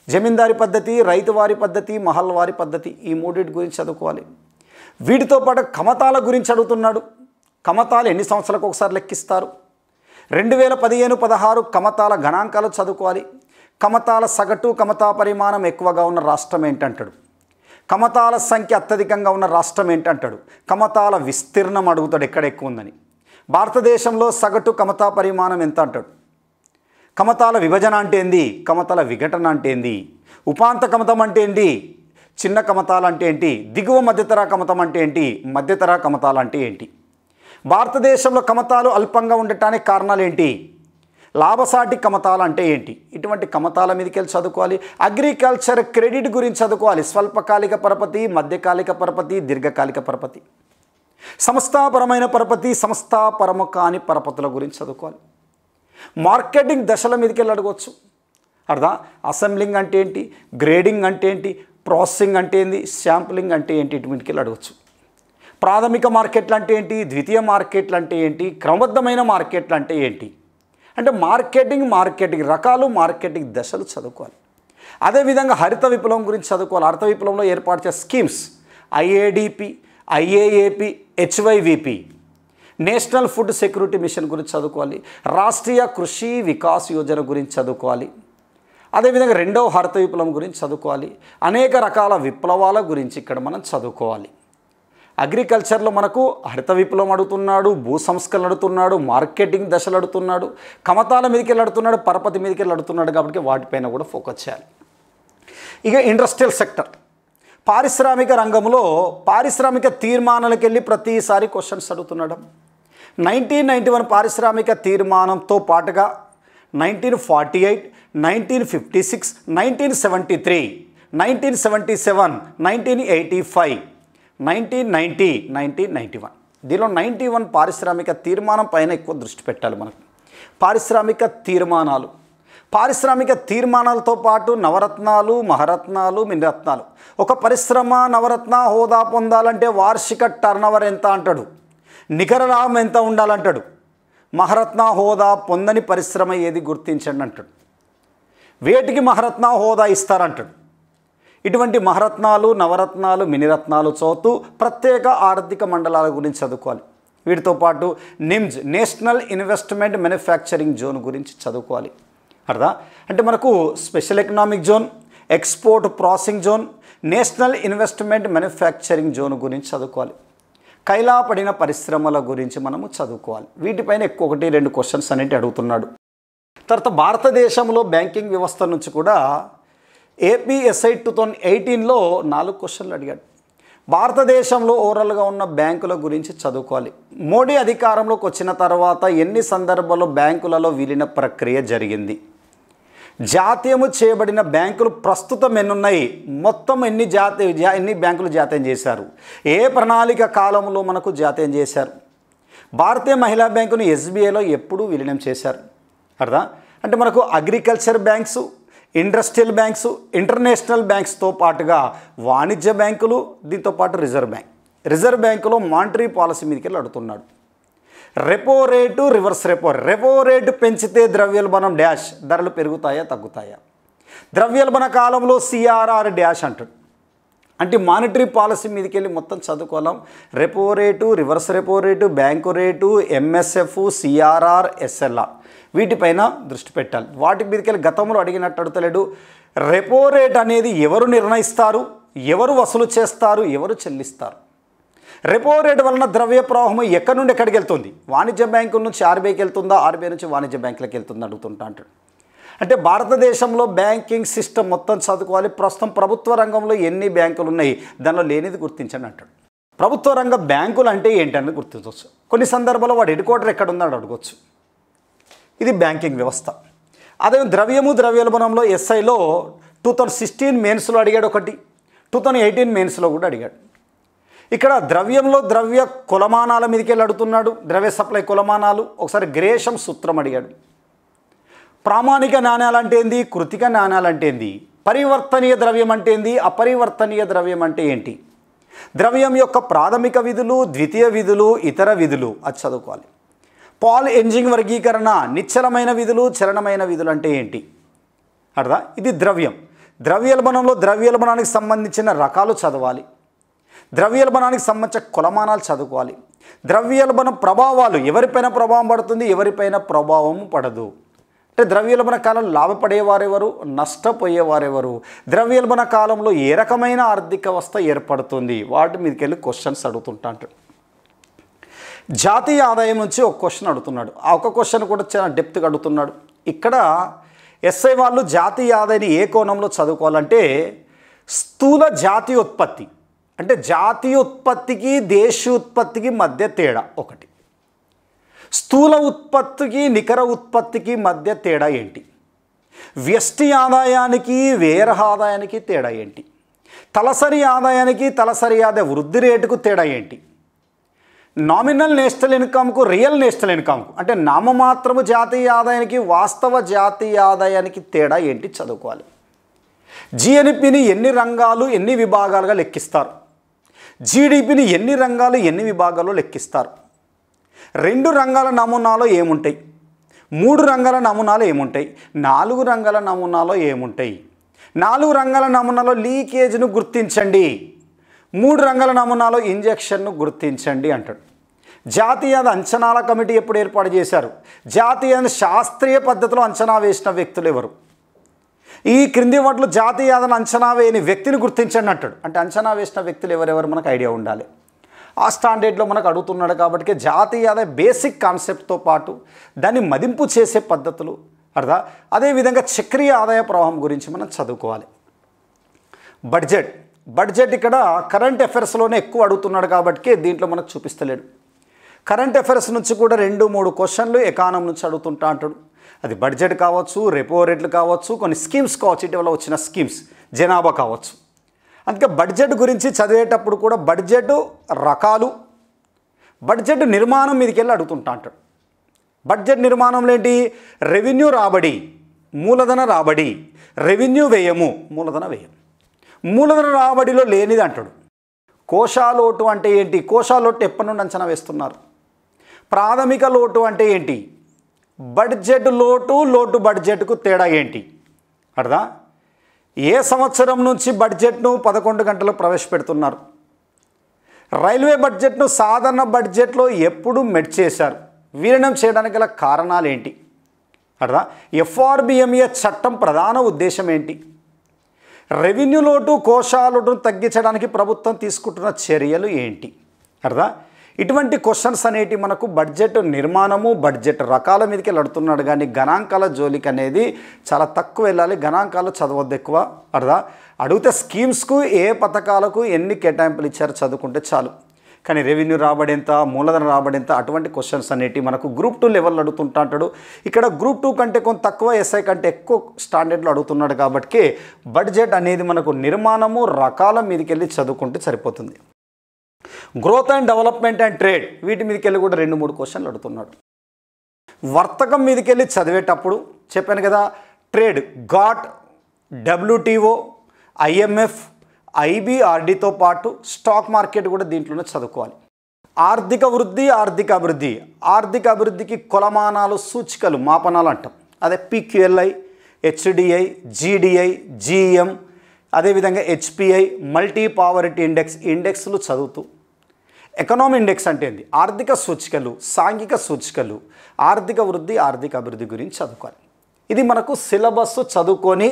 జమీందారీ పద్ధతి, రైతువారి పద్ధతి, మహల్వారి పద్ధతి, ఈ 3 గురించి చదువుకోవాలి. వీటితో పాటు కమతాల గురించి అడుగుతున్నాడు. కమతాలు ఎన్ని సంవత్సరాలకు ఒకసారి లెక్కిస్తారు, 2015-16 కమతాల గణాంకాలు చదువుకోవాలి. కమతాల సగటు, కమతా పరిమాణం ఎక్కువగా ఉన్న రాష్ట్రం ఏంటంటాడు, కమతాల సంఖ్య అత్యధికంగా ఉన్న రాష్ట్రం ఏంటంటాడు, కమతాల విస్తీర్ణం అడుగుతాడు ఎక్కడ ఎక్కువ ఉందని, భారతదేశంలో సగటు కమతా పరిమాణం ఎంత అంటాడు, కమతాల విభజన అంటే ఏంది, కమతాల విఘటన అంటే ఏంది, ఉపాంత కమతం అంటే ఏంటి, చిన్న కమతాలు అంటే ఏంటి, దిగువ మధ్యతర కమతం అంటే ఏంటి, మధ్యతర కమతాలు అంటే ఏంటి, భారతదేశంలో కమతాలు అల్పంగా ఉండటానికి కారణాలు ఏంటి, లాభసాటి కమతాలు అంటే ఏంటి, ఇటువంటి కమతాల మీదకి వెళ్ళి చదువుకోవాలి. అగ్రికల్చర్ క్రెడిట్ గురించి చదువుకోవాలి. స్వల్పకాలిక పరపతి, మధ్యకాలిక పరపతి, దీర్ఘకాలిక పరపతి, సంస్థాపరమైన పరపతి, సంస్థాపరము కాని పరపతుల గురించి చదువుకోవాలి. మార్కెటింగ్ దశల మీదకి వెళ్ళి అడగవచ్చు. అర్థం అసెంబ్లింగ్ అంటే ఏంటి, గ్రేడింగ్ అంటే ఏంటి, ప్రాసెసింగ్ అంటే ఏంటి, శాంపులింగ్ అంటే ఏంటి, ఇటుమిటికి వెళ్ళి అడగవచ్చు. ప్రాథమిక మార్కెట్లు అంటే ఏంటి, ద్వితీయ మార్కెట్లు అంటే ఏంటి, క్రమబద్ధమైన మార్కెట్లు అంటే ఏంటి, అంటే మార్కెటింగ్ రకాలు, మార్కెటింగ్ దశలు చదువుకోవాలి. అదేవిధంగా హరిత విప్లవం గురించి చదువుకోవాలి. హరిత విప్లవంలో ఏర్పాటు చేసే schemes IADP, IAAP, HYVP, national food security mission గురించి చదువుకోవాలి. రాష్ట్రీయ కృషి వికాస్ యోజన గురించి చదువుకోవాలి. అదేవిధంగా 2వ హరిత విప్లవం గురించి చదువుకోవాలి. అనేక రకాల విప్లవాల గురించి ఇక్కడ మనం చదువుకోవాలి. అగ్రికల్చర్లో మనకు హరిత విప్లవం అడుగుతున్నాడు, భూ సంస్కరణ అడుగుతున్నాడు, మార్కెటింగ్ దశలు అడుగుతున్నాడు, కమతాల మీదకి వెళ్ళి అడుగుతున్నాడు, పరపతి మీదకి వెళ్ళి అడుగుతున్నాడు కాబట్టి వాటిపైన కూడా ఫోకస్ చేయాలి. ఇక ఇండస్ట్రియల్ సెక్టర్, పారిశ్రామిక రంగంలో పారిశ్రామిక తీర్మానాలకు వెళ్ళి ప్రతిసారి క్వశ్చన్స్ అడుగుతున్నాడు. 1991 పారిశ్రామిక తీర్మానంతో పాటుగా 1948, 1956, 1973, 1977, 1985, 1990, 1991 దీనిలో 91 పారిశ్రామిక తీర్మానం పైన ఎక్కువ దృష్టి పెట్టాలి మనకు. పారిశ్రామిక తీర్మానాలతో పాటు నవరత్నాలు, మహారత్నాలు, మినిరత్నాలు. ఒక పరిశ్రమ నవరత్న హోదా పొందాలంటే వార్షిక టర్నోవర్ ఎంత అంటాడు, నికర లాభం ఎంత ఉండాలంటాడు. మహారత్న హోదా పొందని పరిశ్రమ ఏది గుర్తించండి అంటాడు. వేటికి మహారత్న హోదా ఇస్తారంటాడు. ఇటువంటి మహారత్నాలు, నవరత్నాలు, మినిరత్నాలు చదువుతూ ప్రత్యేక ఆర్థిక మండలాల గురించి చదువుకోవాలి. వీటితో పాటు NIMZ, national investment manufacturing zone గురించి చదువుకోవాలి. అర్థం అంటే మనకు special economic zone, export processing zone, national investment manufacturing zone గురించి చదువుకోవాలి. కైలా పడిన పరిశ్రమల గురించి మనము చదువుకోవాలి. వీటిపైన ఎక్కువ 1-2 క్వశ్చన్స్ అనేవి అడుగుతున్నాడు. తర్వాత భారతదేశంలో బ్యాంకింగ్ వ్యవస్థ నుంచి కూడా ఏపీఎస్ఐ 2018లో 4 క్వశ్చన్లు అడిగాడు. భారతదేశంలో ఓవరాల్గా ఉన్న బ్యాంకుల గురించి చదువుకోవాలి. మోడీ అధికారంలోకి వచ్చిన తర్వాత ఎన్ని సందర్భాల్లో బ్యాంకులలో విలీన ప్రక్రియ జరిగింది, జాతీయము చేయబడిన బ్యాంకులు ప్రస్తుతం ఎన్నున్నాయి, మొత్తం ఎన్ని బ్యాంకులు జాతీయం చేశారు, ఏ ప్రణాళిక కాలంలో మనకు జాతీయం చేశారు, భారతీయ మహిళా బ్యాంకును ఎస్బీఐలో ఎప్పుడు విలీనం చేశారు. అర్థం అంటే మనకు agriculture banks, industrial banks, international బ్యాంక్స్తో పాటుగా వాణిజ్య బ్యాంకులు, దీంతో పాటు రిజర్వ్ బ్యాంకులో మానిటరీ పాలసీ మీదకి వెళ్ళి అడుగుతున్నాడు. Repo rate, reverse repo rate పెంచితే ద్రవ్యోల్బణం డాష్, ధరలు పెరుగుతాయా తగ్గుతాయా. ద్రవ్యోల్బణ కాలంలో సిఆర్ఆర్ డాష్ అంటాడు. అంటే మానిటరీ పాలసీ మీదకి వెళ్ళి మొత్తం చదువుకోవాలి. Repo rate, reverse repo rate, bank rate, MSF, CRR, SLR వీటిపైన దృష్టి పెట్టాలి. వాటి మీదకి వెళ్ళి గతంలో అడిగినట్టు అడుగుతలేడు. రెపో రేట్ అనేది ఎవరు నిర్ణయిస్తారు, ఎవరు వసూలు చేస్తారు, ఎవరు చెల్లిస్తారు. రెపో రేట్ వలన ద్రవ్య ప్రవాహం ఎక్కడి నుండి ఎక్కడికి వెళ్తుంది, వాణిజ్య బ్యాంకుల నుంచి ఆర్బీఐకి వెళ్తుందా, ఆర్బీఐ నుంచి వాణిజ్య బ్యాంకులకు వెళ్తుందా అడుగుతుంటా అంటాడు. అంటే భారతదేశంలో బ్యాంకింగ్ సిస్టమ్ మొత్తం చదువుకోవాలి. ప్రస్తుతం ప్రభుత్వ రంగంలో ఎన్ని బ్యాంకులు ఉన్నాయి, దానిలో లేనిది గుర్తించండి అంటాడు. ప్రభుత్వ రంగ బ్యాంకులు అంటే ఏంటని గుర్తించవచ్చు. కొన్ని సందర్భాల్లో వాడు హెడ్ క్వార్టర్ ఎక్కడ ఉందో అడగవచ్చు. ఇది బ్యాంకింగ్ వ్యవస్థ. అదే ద్రవ్యోల్బణంలో ఎస్ఐలో 2016 మెయిన్స్లో అడిగాడు ఒకటి, 2018 మెయిన్స్లో కూడా అడిగాడు. ఇక్కడ ద్రవ్య కులమానాల మీదకి వెళ్ళి అడుగుతున్నాడు. ద్రవ్య సప్లై కులమానాలు. ఒకసారి గ్రేషం సూత్రం అడిగాడు. ప్రామాణిక నాణ్యాలు అంటే ఏంది, కృతిక నాణ్యాలు అంటే ఏంది, పరివర్తనీయ ద్రవ్యం అంటే ఏంది, అపరివర్తనీయ ద్రవ్యం అంటే ఏంటి, ద్రవ్యం యొక్క ప్రాథమిక విధులు, ద్వితీయ విధులు, ఇతర విధులు అది చదువుకోవాలి. పాల్ ఎంజింగ్ వర్గీకరణ, నిశ్చలమైన విధులు, చలనమైన విధులు అంటే ఏంటి. అర్థం ఇది ద్రవ్యోల్బణంలో ద్రవ్యోల్బణానికి సంబంధించిన రకాలు చదవాలి. ద్రవ్యోల్బణానికి సంబంధించిన కులమానాలు చదువుకోవాలి. ద్రవ్యోల్బణ ప్రభావాలు, ఎవరిపైన ప్రభావం పడుతుంది, ఎవరిపైన ప్రభావం పడదు. అంటే ద్రవ్యోల్బణ కాలంలో లాభపడేవారెవరు, నష్టపోయేవారెవరు, ద్రవ్యోల్బణ కాలంలో ఏ రకమైన ఆర్థిక వ్యవస్థ ఏర్పడుతుంది, వాటి మీదకి వెళ్ళి క్వశ్చన్స్ అడుగుతుంటా అంటాడు. జాతీయ ఆదాయం నుంచి ఒక క్వశ్చన్ అడుగుతున్నాడు. ఆ ఒక క్వశ్చన్ కూడా చాలా డెప్త్గా అడుగుతున్నాడు. ఇక్కడ ఎస్ఐ వాళ్ళు జాతీయ ఆదాయాన్ని ఏ కోణంలో చదువుకోవాలంటే స్థూల జాతీయోత్పత్తి అంటే జాతీయోత్పత్తికి దేశీయోత్పత్తికి మధ్య తేడా ఒకటి, స్థూల ఉత్పత్తికి నికర ఉత్పత్తికి మధ్య తేడా ఏంటి, వ్యష్టి ఆదాయానికి వ్యయ ఆదాయానికి తేడా ఏంటి, తలసరి ఆదాయానికి తలసరి ఆదాయ వృద్ధి రేటుకు తేడా ఏంటి, నామినల్ నేషనల్ ఇన్కమ్కు రియల్ నేషనల్ ఇన్కమ్కు అంటే నామమాత్రము జాతీయ ఆదాయానికి వాస్తవ జాతీయ ఆదాయానికి తేడా ఏంటి చదువుకోవాలి. జిఎన్పిని ఎన్ని రంగాలు ఎన్ని విభాగాలుగా లెక్కిస్తారు, జీడిపిని ఎన్ని రంగాలు ఎన్ని విభాగాల్లో లెక్కిస్తారు, 2 రంగాల నమూనాలో ఏముంటాయి, 3 రంగాల నమూనాలో ఏముంటాయి, 4 రంగాల నమూనాలో ఏముంటాయి, 4 రంగాల నమూనాలో లీకేజ్ను గుర్తించండి, 3 రంగాల నమూనాలో ఇంజెక్షన్ను గుర్తించండి అంటాడు. జాతీయ అంచనాల కమిటీ ఎప్పుడు ఏర్పాటు చేశారు, జాతీయ శాస్త్రీయ పద్ధతిలో అంచనా వేసిన వ్యక్తులు ఎవరు, ఈ క్రింది వాటిలో జాతీయ ఆదాయాన్ని అంచనా వేయని వ్యక్తిని గుర్తించండి అంటాడు. అంటే అంచనా వేసిన వ్యక్తులు ఎవరెవరు మనకు ఐడియా ఉండాలి. ఆ స్టాండర్డ్లో మనకు అడుగుతున్నాడు కాబట్టి జాతీయ ఆదాయ బేసిక్ కాన్సెప్ట్తో పాటు దాన్ని మదింపు చేసే పద్ధతులు అదేవిధంగా చక్రీయ ఆదాయ ప్రవాహం గురించి మనం చదువుకోవాలి. బడ్జెట్ ఇక్కడ కరెంట్ అఫైర్స్లోనే ఎక్కువ అడుగుతున్నాడు కాబట్టి దీంట్లో మనకు చూపిస్తలేడు. కరెంట్ అఫైర్స్ నుంచి కూడా 2-3 క్వశ్చన్లు ఎకానమీ నుంచి అడుగుతుంటా అంటాడు. అది బడ్జెట్ కావచ్చు, రెపో రేట్లు కావచ్చు, కొన్ని స్కీమ్స్ కావచ్చు, ఇటీవల వచ్చిన స్కీమ్స్, జనాభా కావచ్చు. అందుకే బడ్జెట్ గురించి చదివేటప్పుడు కూడా బడ్జెట్ రకాలు, బడ్జెట్ నిర్మాణం మీదకి వెళ్ళి అడుగుతుంటా అంటాడు. బడ్జెట్ నిర్మాణంలో ఏంటి? రెవెన్యూ రాబడి, మూలధన రాబడి, రెవెన్యూ వ్యయము, మూలధన వ్యయం. మూలధన రాబడిలో లేనిది అంటాడు. కోశాలోటు అంటే ఏంటి? కోశాలోటు ఎప్పటి నుండి అంచనా వేస్తున్నారు? ప్రాథమిక లోటు అంటే ఏంటి? బడ్జెట్ లోటు, లోటు బడ్జెట్కు తేడా ఏంటి? అర్థం? ఏ సంవత్సరం నుంచి బడ్జెట్ను 11 గంటలు ప్రవేశపెడుతున్నారు? రైల్వే బడ్జెట్ను సాధారణ బడ్జెట్లో ఎప్పుడు మెడ్ చేశారు? విలీనం చేయడానికి గల కారణాలు ఏంటి? అర్థం? FRBMA చట్టం ప్రధాన ఉద్దేశం ఏంటి? రెవెన్యూ లోటు, కోశాలోటును తగ్గించడానికి ప్రభుత్వం తీసుకుంటున్న చర్యలు ఏంటి? అర్థం? ఇటువంటి క్వశ్చన్స్ అనేటి మనకు బడ్జెట్ నిర్మాణము, బడ్జెట్ రకాల మీదకి అడుగుతున్నాడు. కానీ గణాంకాల జోలికి అనేది చాలా తక్కువ వెళ్ళాలి. గణాంకాలు చదవద్దు ఎక్కువ. అర్థం? అడిగితే స్కీమ్స్కు ఏ పథకాలకు ఎన్ని కేటాయింపులు ఇచ్చారో చదువుకుంటే చాలు. కానీ రెవెన్యూ రాబడి ఎంత, మూలధన రాబడి ఎంత, అటువంటి క్వశ్చన్స్ అనేవి మనకు గ్రూప్ 2 లెవెల్లో అడుగుతుంటా అంటాడు. ఇక్కడ గ్రూప్ 2 కంటే కొంత తక్కువ, SI కంటే ఎక్కువ స్టాండర్డ్లో అడుగుతున్నాడు. కాబట్టి బడ్జెట్ అనేది మనకు నిర్మాణము, రకాల మీదకి వెళ్ళి చదువుకుంటే సరిపోతుంది. Growth and development and trade, వీటి మీదకి వెళ్ళి కూడా 2-3 క్వశ్చన్లు అడుగుతున్నాడు. వర్తకం మీదకి వెళ్ళి చదివేటప్పుడు చెప్పాను కదా, ట్రేడ్, గాట్, WTO, IMF, IBRDతో పాటు స్టాక్ మార్కెట్ కూడా దీంట్లోనే చదువుకోవాలి. ఆర్థిక వృద్ధి, ఆర్థిక అభివృద్ధి, ఆర్థిక అభివృద్ధికి కొలమానాలు, సూచికలు, మాపనాలు అంటాం. అదే PQLI, HDI, GDI, GM, అదేవిధంగా HPI, మల్టీ పావర్టీ ఇండెక్స్, ఇండెక్స్లు చదువుతూ. ఎకనామీ ఇండెక్స్ అంటే ఏంది? ఆర్థిక సూచికలు, సాంఘిక సూచికలు, ఆర్థిక వృద్ధి, ఆర్థిక అభివృద్ధి గురించి చదువుకోవాలి. ఇది మనకు సిలబస్ చదువుకొని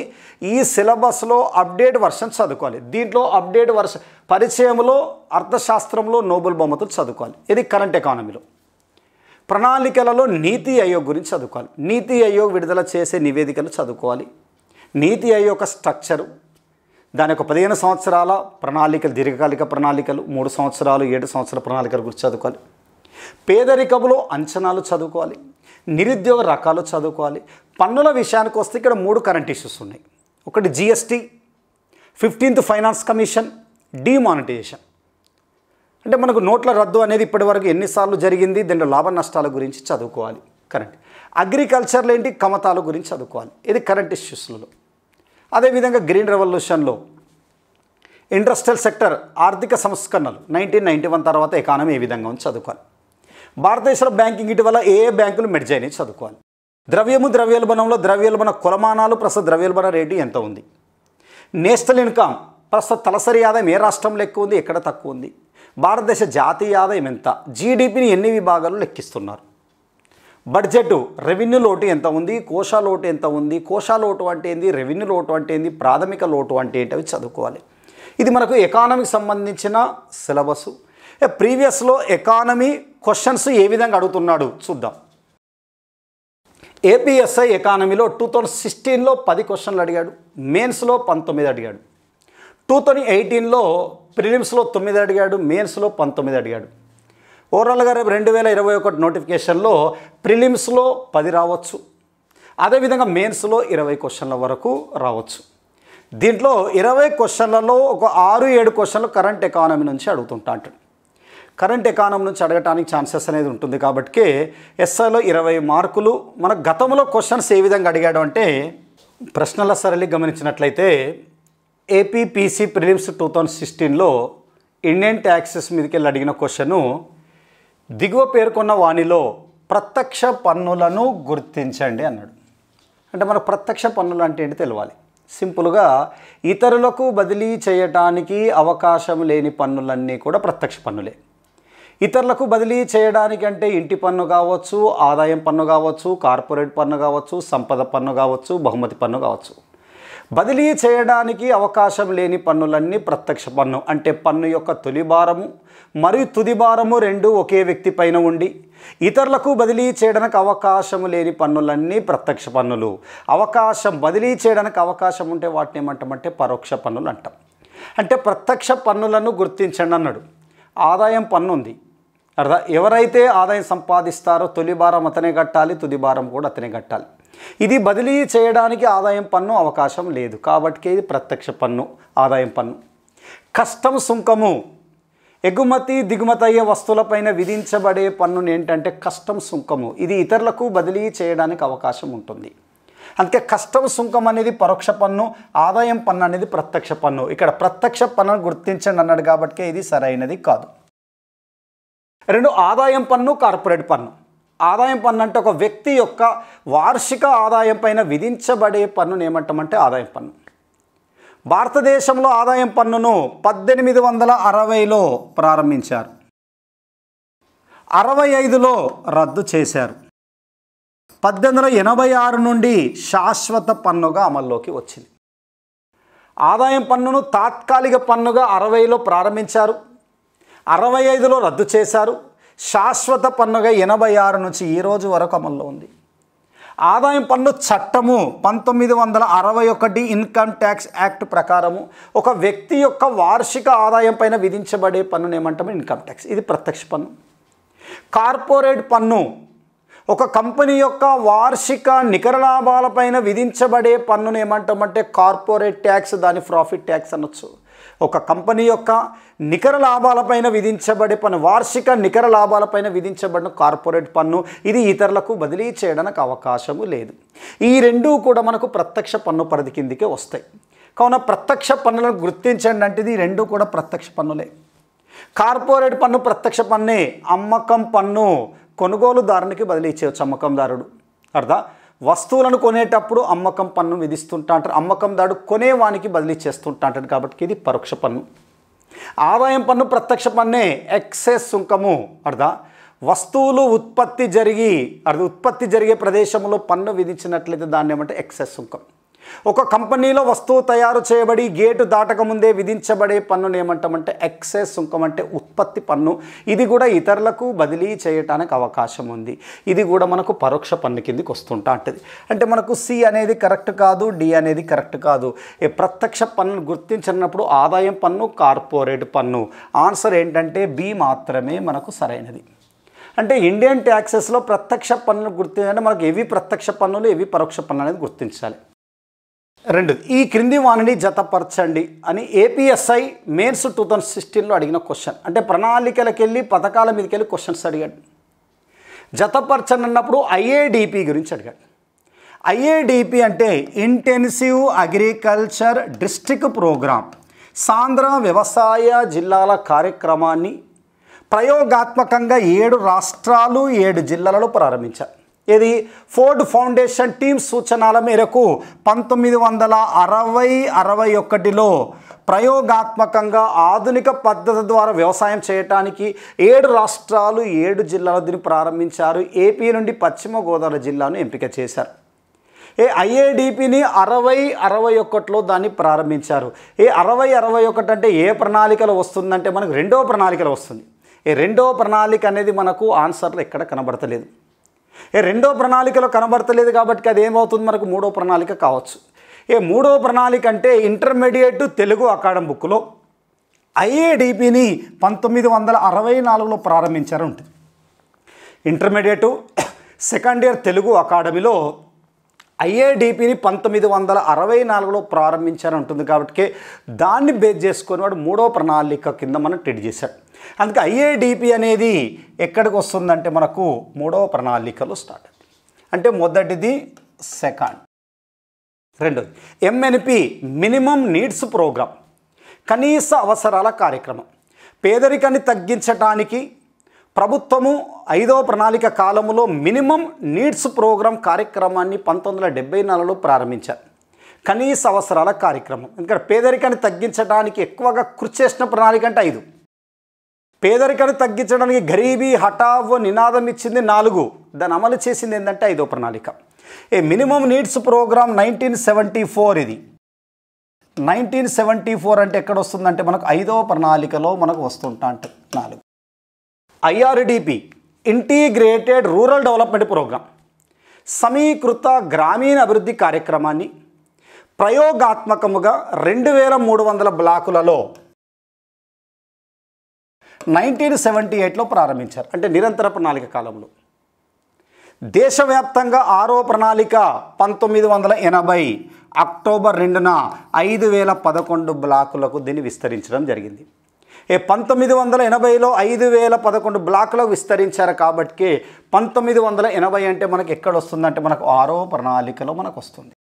ఈ సిలబస్లో అప్డేట్ వర్షన్ చదువుకోవాలి. దీంట్లో అప్డేట్ వర్షన్ పరిచయంలో అర్థశాస్త్రంలో నోబెల్ బహుమతులు చదువుకోవాలి. ఇది కరెంట్ ఎకానమీలో. ప్రణాళికలలో నీతి ఆయోగ్ గురించి చదువుకోవాలి. నీతి ఆయోగ్ విడుదల చేసే నివేదికలు చదువుకోవాలి. నీతి ఆయోగ్ యొక్క స్ట్రక్చరు, దాని యొక్క 15 సంవత్సరాల ప్రణాళికలు, దీర్ఘకాలిక ప్రణాళికలు, 3 సంవత్సరాలు, 7 సంవత్సరాల ప్రణాళికల గురించి చదువుకోవాలి. పేదరికంలో అంచనాలు చదువుకోవాలి. నిరుద్యోగ రకాలు చదువుకోవాలి. పన్నుల విషయానికి వస్తే ఇక్కడ 3 కరెంట్ ఇష్యూస్ ఉన్నాయి. ఒకటి GST, 15th finance commission, demonetisation. అంటే మనకు నోట్ల రద్దు అనేది ఇప్పటివరకు ఎన్నిసార్లు జరిగింది, దీంట్లో లాభ నష్టాల గురించి చదువుకోవాలి. కరెంట్ అగ్రికల్చర్లో ఏంటి, కమతాల గురించి చదువుకోవాలి. ఇది కరెంట్ ఇష్యూస్లలో. అదేవిధంగా గ్రీన్ రెవల్యూషన్లో ఇండస్ట్రియల్ సెక్టర్, ఆర్థిక సంస్కరణలు, 1991 తర్వాత ఎకానమీ ఏ విధంగా ఉంది చదువుకోవాలి. భారతదేశంలో బ్యాంకింగ్ ఇటీవల ఏ బ్యాంకులు మెర్జ్ అయినాయి చదువుకోవాలి. ద్రవ్యము, ద్రవ్యోల్బణంలో ద్రవ్యోల్బణ కొలమానాలు, ప్రస్తుత ద్రవ్యోల్బణ రేటు ఎంత ఉంది. నేషనల్ ఇన్కమ్, ప్రస్తుత తలసరి ఆదాయం ఏ రాష్ట్రంలో ఎక్కువ ఉంది, ఎక్కడ తక్కువ ఉంది. భారతదేశ జాతీయ ఆదాయం ఎంత, GDPని ఎన్ని విభాగాలు లెక్కిస్తున్నారు. బడ్జెట్, రెవెన్యూ లోటు ఎంత ఉంది, కోశా లోటు ఎంత ఉంది, కోశా లోటు అంటే ఏంది, రెవెన్యూ లోటు అంటే ఏంది, ప్రాథమిక లోటు అంటే ఏంటి, అవి చదువుకోవాలి. ఇది మనకు ఎకానమీకి సంబంధించిన సిలబస్. ప్రీవియస్లో ఎకానమీ క్వశ్చన్స్ ఏ విధంగా అడుగుతున్నాడు చూద్దాం. APSI ఎకానమీలో 2016లో 10 క్వశ్చన్లు అడిగాడు, మెయిన్స్లో 19 అడిగాడు. 2018లో ప్రిలిమ్స్లో 9 అడిగాడు, మెయిన్స్లో 19 అడిగాడు. ఓవరాల్గా రేపు 2021 నోటిఫికేషన్లో ప్రిలిమ్స్లో 10 రావచ్చు, అదేవిధంగా మెయిన్స్లో 20 క్వశ్చన్ల వరకు రావచ్చు. దీంట్లో 20 క్వశ్చన్లలో ఒక 6-7 క్వశ్చన్లు కరెంట్ ఎకానమీ నుంచి అడుగుతుంటా అంటాడు. కరెంట్ ఎకానమీ నుంచి అడగటానికి ఛాన్సెస్ అనేది ఉంటుంది. కాబట్టి SIలో 20 మార్కులు. మన గతంలో క్వశ్చన్స్ ఏ విధంగా అడిగాడు అంటే, ప్రశ్నల సరళి గమనించినట్లయితే APPC ప్రిలిమ్స్ 2016లో ఇండియన్ ట్యాక్సెస్ మీదకి వెళ్ళి అడిగిన క్వశ్చను, దిగువ పేర్కొన్న వానిలో ప్రత్యక్ష పన్నులను గుర్తించండి అన్నాడు. అంటే మనకు ప్రత్యక్ష పన్నులు అంటే ఏంటి తెలవాలి. సింపుల్గా ఇతరులకు బదిలీ చేయడానికి అవకాశం లేని పన్నులన్నీ కూడా ప్రత్యక్ష పన్నులే. ఇతరులకు బదిలీ చేయడానికి అంటే ఇంటి పన్ను కావచ్చు, ఆదాయం పన్ను కావచ్చు, కార్పొరేట్ పన్ను కావచ్చు, సంపద పన్ను కావచ్చు, బహుమతి పన్ను కావచ్చు. బదిలీ చేయడానికి అవకాశం లేని పన్నులన్నీ ప్రత్యక్ష పన్ను. అంటే పన్ను యొక్క తొలి భారము మరియు తుది భారము రెండు ఒకే వ్యక్తి పైన ఉండి ఇతరులకు బదిలీ చేయడానికి అవకాశం లేని పన్నులన్నీ ప్రత్యక్ష పన్నులు. బదిలీ చేయడానికి అవకాశం ఉంటే వాటిని ఏమంటామంటే పరోక్ష పన్నులు అంటాం. అంటే ప్రత్యక్ష పన్నులను గుర్తించండి అన్నాడు. ఆదాయం పన్ను ఉంది, ఎవరైతే ఆదాయం సంపాదిస్తారో తొలి భారం అతనే కట్టాలి, తుది భారం కూడా అతనే కట్టాలి. ఇది బదిలీ చేయడానికి ఆదాయం పన్ను అవకాశం లేదు కాబట్టి ఇది ప్రత్యక్ష పన్ను, ఆదాయం పన్ను. కస్టమ్ సుంకము ఎగుమతి దిగుమతి అయ్యే వస్తువులపైన విధించబడే పన్నును ఏంటంటే కస్టమ్ సుంకము. ఇది ఇతరులకు బదిలీ చేయడానికి అవకాశం ఉంటుంది. అందుకే కస్టమ్ సుంకం అనేది పరోక్ష పన్ను, ఆదాయం పన్ను అనేది ప్రత్యక్ష పన్ను. ఇక్కడ ప్రత్యక్ష పన్నును గుర్తించండి అన్నాడు కాబట్టి ఇది సరైనది కాదు. 2 ఆదాయం పన్ను, కార్పొరేట్ పన్ను. ఆదాయం పన్ను అంటే ఒక వ్యక్తి యొక్క వార్షిక ఆదాయం పైన విధించబడే పన్నును ఏమంటామంటే ఆదాయం పన్ను. భారతదేశంలో ఆదాయం పన్నును 1860లో ప్రారంభించారు, 65లో రద్దు చేశారు, 1886 నుండి శాశ్వత పన్నుగా అమల్లోకి వచ్చింది. ఆదాయం పన్నును తాత్కాలిక పన్నుగా 60లో ప్రారంభించారు, 65లో రద్దు చేశారు, శాశ్వత పన్నుగా 86 నుంచి ఈ రోజు వరకు అమల్లో ఉంది. ఆదాయం పన్ను చట్టము 1961 ఇన్కమ్ ట్యాక్స్ యాక్ట్ ప్రకారము ఒక వ్యక్తి యొక్క వార్షిక ఆదాయం పైన విధించబడే పన్నును ఏమంటాము ఇన్కమ్ ట్యాక్స్. ఇది ప్రత్యక్ష పన్ను. కార్పొరేట్ పన్ను ఒక కంపెనీ యొక్క వార్షిక నికర లాభాలపైన విధించబడే పన్నును ఏమంటామంటే కార్పొరేట్ ట్యాక్స్, దాని ప్రాఫిట్ ట్యాక్స్ అనొచ్చు. ఒక కంపెనీ యొక్క నికర లాభాలపైన విధించబడే పన్ను, వార్షిక నికర లాభాలపైన విధించబడిన కార్పొరేట్ పన్ను. ఇది ఇతరులకు బదిలీ చేయడానికి అవకాశము లేదు. ఈ రెండూ కూడా మనకు ప్రత్యక్ష పన్ను పరిధి కిందికే వస్తాయి. కావున ప్రత్యక్ష పన్నులను గుర్తించండి అంటే ఇది రెండూ కూడా ప్రత్యక్ష పన్నులే. కార్పొరేట్ పన్ను ప్రత్యక్ష పన్నే. అమ్మకం పన్ను కొనుగోలుదారునికి బదిలీ చేయవచ్చు. అమ్మకందారుడు వస్తువులను కొనేటప్పుడు అమ్మకం పన్ను విధిస్తుంటా అంటారు, అమ్మకందారుడు కొనేవానికి బదిలీ చేస్తుంటా అంటాడు కాబట్టి ఇది పరోక్ష పన్ను. ఆదాయం పన్ను ప్రత్యక్ష పన్నే. ఎక్సైజ్ సుంకము వస్తువులు ఉత్పత్తి జరిగే ప్రదేశంలో పన్ను విధించినట్లయితే దాన్ని ఏమంటే ఎక్సైజ్ సుంకం. ఒక కంపెనీలో వస్తువు తయారు చేయబడి గేటు దాటకముందే విధించబడే పన్నును ఏమంటామంటే ఎక్సైజ్ సుంకం అంటే ఉత్పత్తి పన్ను. ఇది కూడా ఇతరులకు బదిలీ చేయడానికి అవకాశం ఉంది. ఇది కూడా మనకు పరోక్ష పన్ను కిందికి వస్తుంటా అంటది. అంటే మనకు సి అనేది కరెక్ట్ కాదు, డి అనేది కరెక్ట్ కాదు. ఈ ప్రత్యక్ష పన్నును గుర్తించినప్పుడు ఆదాయం పన్ను, కార్పొరేట్ పన్ను. ఆన్సర్ ఏంటంటే బి మాత్రమే మనకు సరైనది. అంటే ఇండియన్ ట్యాక్సెస్లో ప్రత్యక్ష పన్నులు గుర్తించాలంటే మనకు ఏవి ప్రత్యక్ష పన్నులు, ఏవి పరోక్ష పన్ను అనేది గుర్తించాలి. 2 ఈ క్రింది వాణిని జతపరచండి అని ఏపీఎస్ఐ మెయిన్స్ 2016లో అడిగిన క్వశ్చన్. అంటే ప్రణాళికలకు వెళ్ళి పథకాల మీదకి వెళ్ళి క్వశ్చన్స్ అడిగాడు. జతపరచండి అన్నప్పుడు ఐఏడిపి గురించి అడిగాడు. ఐఏడిపి అంటే ఇంటెన్సివ్ అగ్రికల్చర్ డిస్ట్రిక్ట్ ప్రోగ్రామ్, సాంద్ర వ్యవసాయ జిల్లాల కార్యక్రమాన్ని ప్రయోగాత్మకంగా 7 రాష్ట్రాలు 7 జిల్లాలలో ప్రారంభించారు. ఇది ఫోర్డ్ ఫౌండేషన్ టీమ్ సూచనల మేరకు 1960-61లో ప్రయోగాత్మకంగా ఆధునిక పద్ధతి ద్వారా వ్యవసాయం చేయడానికి 7 రాష్ట్రాలు 7 జిల్లాలు దీన్ని ప్రారంభించారు. ఏపీ నుండి పశ్చిమ గోదావరి జిల్లాను ఎంపిక చేశారు. ఐఏడిపిని 60-61లో దాన్ని ప్రారంభించారు. 60-61 అంటే ఏ ప్రణాళికలో వస్తుందంటే మనకు రెండవ ప్రణాళికలో వస్తుంది. ఈ రెండవ ప్రణాళిక అనేది మనకు ఆన్సర్లో ఎక్కడ కనబడతలేదు. రెండో ప్రణాళికలో కనబడతలేదు కాబట్టి అది ఏమవుతుంది మనకు మూడో ప్రణాళిక కావచ్చు. మూడో ప్రణాళిక అంటే ఇంటర్మీడియట్ తెలుగు అకాడమీ బుక్లో ఐఏడిపిని 1964లో ప్రారంభించారు ఉంటుంది. ఇంటర్మీడియట్ సెకండ్ ఇయర్ తెలుగు అకాడమీలో ఐఏడిపిని 1964లో ప్రారంభించారు ఉంటుంది కాబట్టి దాన్ని బేస్ చేసుకొని వాడు మూడో ప్రణాళిక కింద మనం ట్రీట్ చేశాడు. అందుకే ఐఏడిపి అనేది ఎక్కడికి వస్తుందంటే మనకు మూడవ ప్రణాళికలో స్టార్ట్ అవుతుంది. అంటే మొదటిది సెకండ్. రెండోది ఎంఎన్పి మినిమం నీడ్స్ ప్రోగ్రామ్, కనీస అవసరాల కార్యక్రమం. పేదరికాన్ని తగ్గించడానికి ప్రభుత్వము 5వ ప్రణాళిక కాలంలో మినిమం నీడ్స్ ప్రోగ్రామ్ కార్యక్రమాన్ని 1974లో ప్రారంభించారు. కనీస అవసరాల కార్యక్రమం. ఎందుకంటే పేదరికాన్ని తగ్గించడానికి ఎక్కువగా కృషి చేసిన ప్రణాళిక అంటే 5. పేదరికాన్ని తగ్గించడానికి గరీబీ హఠావో నినాదం ఇచ్చింది 4. దాన్ని అమలు చేసింది ఏంటంటే 5వ ప్రణాళిక. Minimum needs programme 1974. ఇది 1974 అంటే ఎక్కడ వస్తుందంటే మనకు 5వ ప్రణాళికలో మనకు వస్తుంటా అంటే 4. IRDP integrated rural development programme, సమీకృత గ్రామీణ అభివృద్ధి కార్యక్రమాన్ని ప్రయోగాత్మకముగా 2300 బ్లాకులలో 1978లో ప్రారంభించారు, అంటే నిరంతర ప్రణాళిక కాలంలో. దేశవ్యాప్తంగా 6వ ప్రణాళిక 1980 అక్టోబర్ 2న 5011 బ్లాకులకు దీన్ని విస్తరించడం జరిగింది. 1980లో 5011 బ్లాకులకు విస్తరించారు కాబట్టి 1980 అంటే మనకు ఎక్కడ వస్తుందంటే మనకు 6వ ప్రణాళికలో మనకు వస్తుంది.